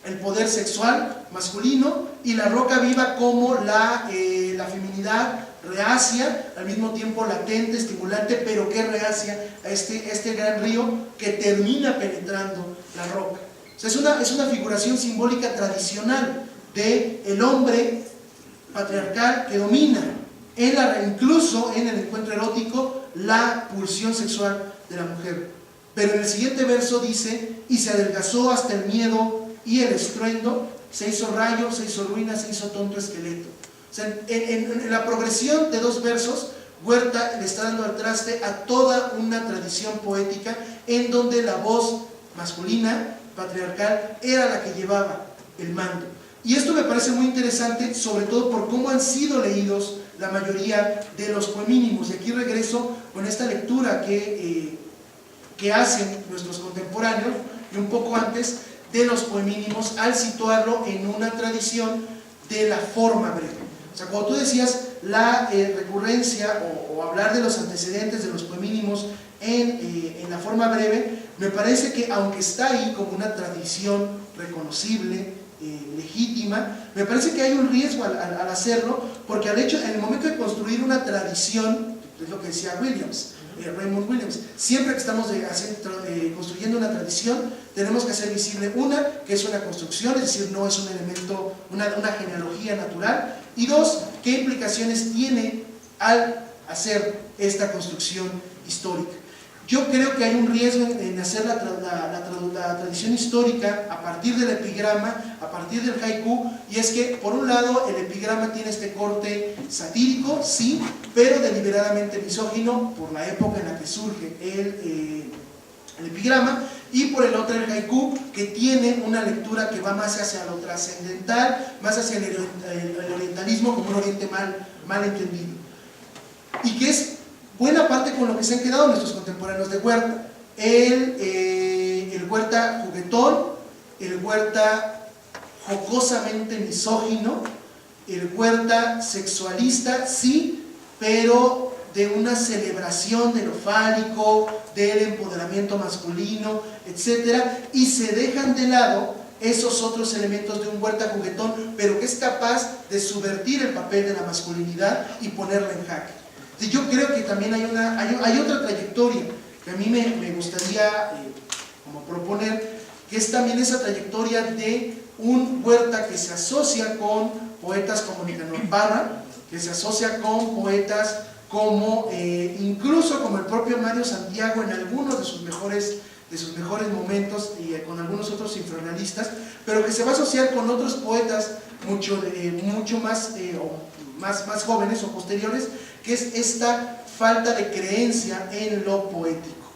el poder sexual masculino, y la roca viva como la feminidad reacia, al mismo tiempo latente, estimulante, pero que reacia a este gran río que termina penetrando la roca. O sea, es una figuración simbólica tradicional del hombre patriarcal que domina, incluso en el encuentro erótico, la pulsión sexual de la mujer. Pero en el siguiente verso dice: y se adelgazó hasta el miedo y el estruendo, se hizo rayo, se hizo ruina, se hizo tonto esqueleto. O sea, en la progresión de dos versos, Huerta le está dando al traste a toda una tradición poética en donde la voz masculina, patriarcal, era la que llevaba el mando. Y esto me parece muy interesante, sobre todo por cómo han sido leídos la mayoría de los poemínimos. Y aquí regreso con esta lectura que hacen nuestros contemporáneos, y un poco antes, de los poemínimos, al situarlo en una tradición de la forma breve. O sea, cuando tú decías la recurrencia o hablar de los antecedentes de los poemínimos en la forma breve, me parece que, aunque está ahí como una tradición reconocible, legítima, me parece que hay un riesgo al hacerlo, porque en el momento de construir una tradición, es lo que decía Raymond Williams, siempre que estamos construyendo una tradición, tenemos que hacer visible, que es una construcción, es decir, no es un elemento, una genealogía natural, y dos, qué implicaciones tiene al hacer esta construcción histórica. Yo creo que hay un riesgo en hacer la tradición histórica a partir del epigrama, a partir del haiku, y es que, por un lado, el epigrama tiene este corte satírico, sí, pero deliberadamente misógino por la época en la que surge el epigrama, y por el otro el haiku, que tiene una lectura que va más hacia lo trascendental, más hacia el orientalismo como un oriente mal entendido, y que es buena parte con lo que se han quedado nuestros contemporáneos de Huerta. El Huerta juguetón, el Huerta jocosamente misógino, el Huerta sexualista, sí, pero de una celebración de lo fálico, del empoderamiento masculino, etc. Y se dejan de lado esos otros elementos de un Huerta juguetón, pero que es capaz de subvertir el papel de la masculinidad y ponerla en jaque. Yo creo que también hay otra trayectoria que a mí me gustaría como proponer, que es también esa trayectoria de un Huerta que se asocia con poetas como Nicanor Parra, que se asocia con poetas como incluso como el propio Mario Santiago en algunos de sus mejores momentos, y con algunos otros infrarrealistas, pero que se va a asociar con otros poetas mucho más jóvenes o posteriores, que es esta falta de creencia en lo poético.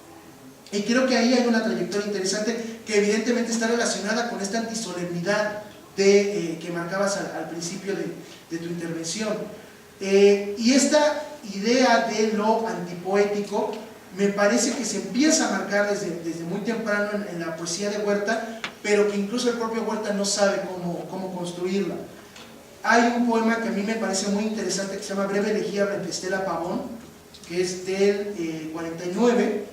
Y creo que ahí hay una trayectoria interesante que evidentemente está relacionada con esta antisolemnidad que marcabas al principio de tu intervención. Y esta idea de lo antipoético me parece que se empieza a marcar desde muy temprano en la poesía de Huerta, pero que incluso el propio Huerta no sabe cómo construirla. Hay un poema que a mí me parece muy interesante que se llama Breve Elegía Blanca Estela Pavón, que es del 49,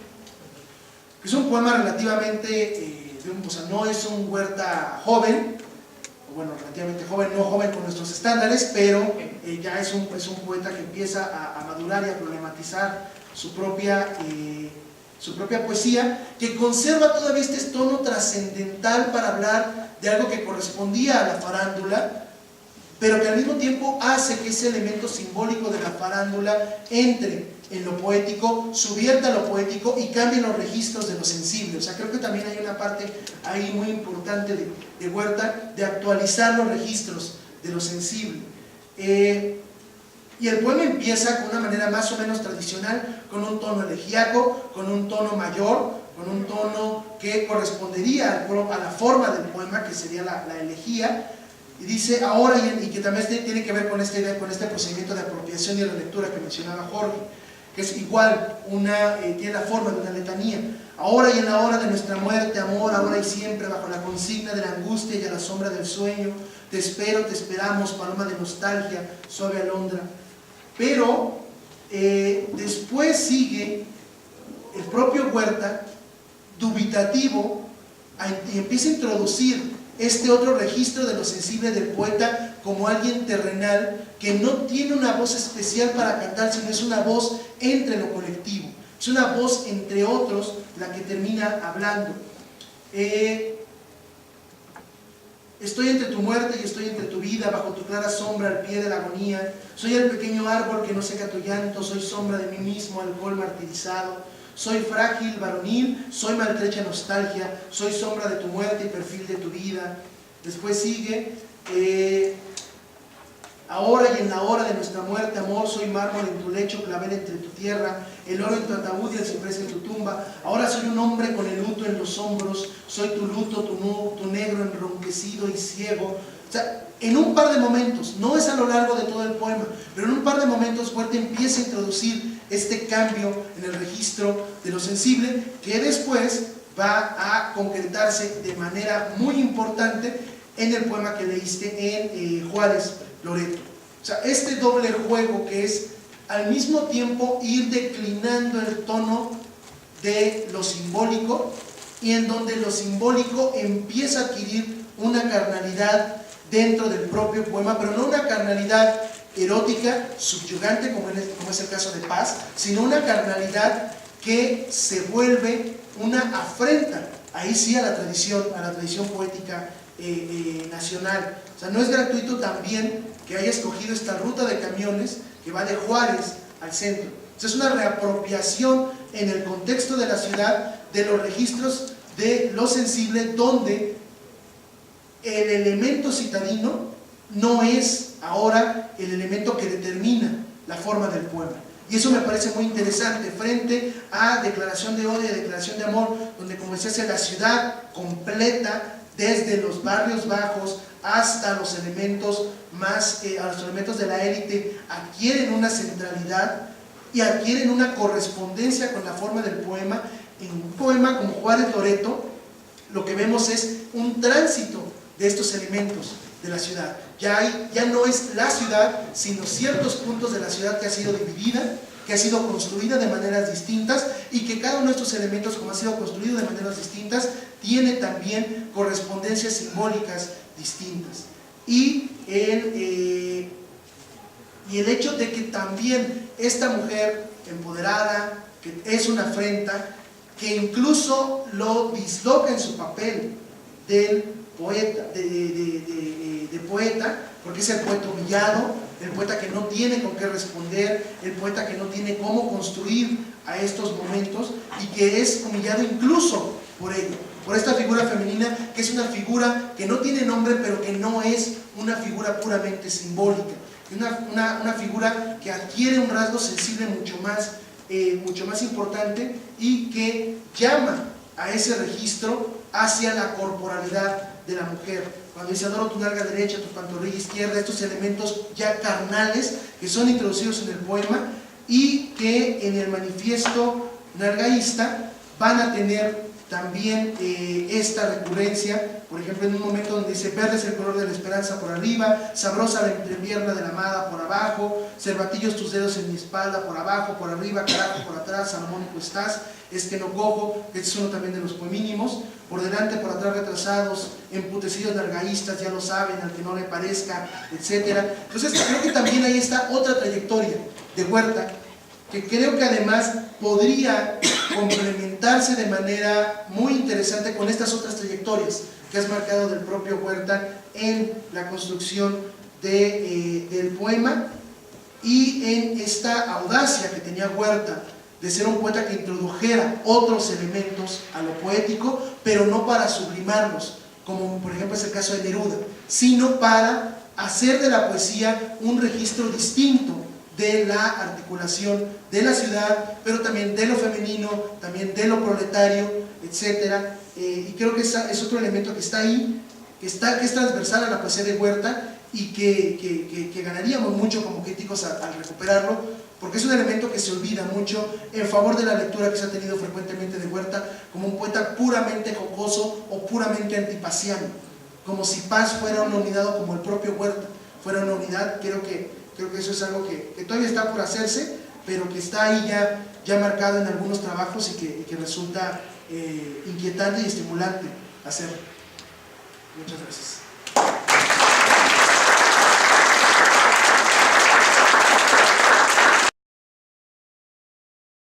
que es un poema relativamente, o sea, no es un Huerta joven, bueno, relativamente joven, no joven con nuestros estándares, pero ya es un poeta que empieza a madurar y a problematizar su propia poesía, que conserva todavía este tono trascendental para hablar de algo que correspondía a la farándula, pero que al mismo tiempo hace que ese elemento simbólico de la farándula entre en lo poético, subvierta lo poético y cambie los registros de lo sensible. O sea, creo que también hay una parte ahí muy importante de Huerta, de actualizar los registros de lo sensible. Y el poema empieza con una manera más o menos tradicional, con un tono elegíaco, con un tono mayor, con un tono que correspondería a la forma del poema, que sería la elegía. Y dice ahora, y que también tiene que ver con esta idea, con este procedimiento de apropiación y relectura que mencionaba Jorge, que es igual, tiene la forma de una letanía. Ahora y en la hora de nuestra muerte, amor, ahora y siempre, bajo la consigna de la angustia y a la sombra del sueño, te espero, te esperamos, paloma de nostalgia, suave alondra. Pero después sigue el propio Huerta, dubitativo, y empieza a introducir este otro registro de lo sensible del poeta como alguien terrenal que no tiene una voz especial para cantar, sino es una voz entre lo colectivo, es una voz entre otros la que termina hablando. Estoy entre tu muerte y estoy entre tu vida, bajo tu clara sombra al pie de la agonía. Soy el pequeño árbol que no seca tu llanto, soy sombra de mí mismo, alcohol martirizado. Soy frágil, varonil, soy maltrecha nostalgia, soy sombra de tu muerte y perfil de tu vida. Después sigue, ahora y en la hora de nuestra muerte, amor, soy mármol en tu lecho, clavel entre tu tierra, el oro en tu ataúd y el ciprés en tu tumba. Ahora soy un hombre con el luto en los hombros, soy tu luto, tu negro enronquecido y ciego. O sea, en un par de momentos, no es a lo largo de todo el poema, pero en un par de momentos Huerta empieza a introducir este cambio en el registro de lo sensible, que después va a concretarse de manera muy importante en el poema que leíste en Juárez Loreto. O sea, este doble juego que es al mismo tiempo ir declinando el tono de lo simbólico, y en donde lo simbólico empieza a adquirir una carnalidad dentro del propio poema, pero no una carnalidad erótica, subyugante, como es el caso de Paz, sino una carnalidad que se vuelve una afrenta, ahí sí, a la tradición poética nacional. O sea, no es gratuito también que haya escogido esta ruta de camiones que va de Juárez al centro. O sea, es una reapropiación en el contexto de la ciudad de los registros de lo sensible, donde el elemento citadino no es ahora el elemento que determina la forma del poema. Y eso me parece muy interesante frente a Declaración de Odio y Declaración de Amor, donde, como decía, la ciudad completa, desde los barrios bajos hasta los elementos a los elementos de la élite, adquieren una centralidad y adquieren una correspondencia con la forma del poema. En un poema como Juárez Loreto, lo que vemos es un tránsito de estos elementos de la ciudad. Ya no es la ciudad, sino ciertos puntos de la ciudad que ha sido dividida, que ha sido construida de maneras distintas, y que cada uno de estos elementos, como ha sido construido de maneras distintas, tiene también correspondencias simbólicas distintas. Y el hecho de que también esta mujer empoderada, que es una afrenta, que incluso lo disloca en su papel del poeta, de poeta, porque es el poeta humillado, el poeta que no tiene con qué responder, el poeta que no tiene cómo construir a estos momentos, y que es humillado incluso por ello, por esta figura femenina, que es una figura que no tiene nombre, pero que no es una figura puramente simbólica, una figura que adquiere un rasgo sensible mucho más importante, y que llama a ese registro hacia la corporalidad de la mujer. Cuando dice adoro tu nalga derecha, tu pantorrilla izquierda, estos elementos ya carnales que son introducidos en el poema y que en el manifiesto nalgaísta van a tener también esta recurrencia. Por ejemplo, en un momento donde dice verde es el color de la esperanza por arriba, sabrosa la entrepierna de la amada por abajo, cervatillos tus dedos en mi espalda por abajo, por arriba, carajo por atrás, armónico estás, es que no cojo. Este es uno también de los poemínimos. Por delante, por atrás retrasados, emputecidos nalgaístas, ya lo saben, al que no le parezca, etc. Entonces creo que también ahí está otra trayectoria de Huerta, que creo que además podría complementarse de manera muy interesante con estas otras trayectorias que has marcado del propio Huerta en la construcción del poema, y en esta audacia que tenía Huerta de ser un poeta que introdujera otros elementos a lo poético, pero no para sublimarlos, como por ejemplo es el caso de Neruda, sino para hacer de la poesía un registro distinto de la articulación de la ciudad, pero también de lo femenino, también de lo proletario, etcétera. Y creo que es otro elemento que está ahí, que es transversal a la poesía de Huerta y que ganaríamos mucho como críticos al recuperarlo, porque es un elemento que se olvida mucho en favor de la lectura que se ha tenido frecuentemente de Huerta como un poeta puramente jocoso o puramente antipasiano, como si Paz fuera una unidad o como el propio Huerta fuera una unidad. Creo que eso es algo que todavía está por hacerse, pero que está ahí ya marcado en algunos trabajos y que resulta inquietante y estimulante hacerlo. Muchas gracias.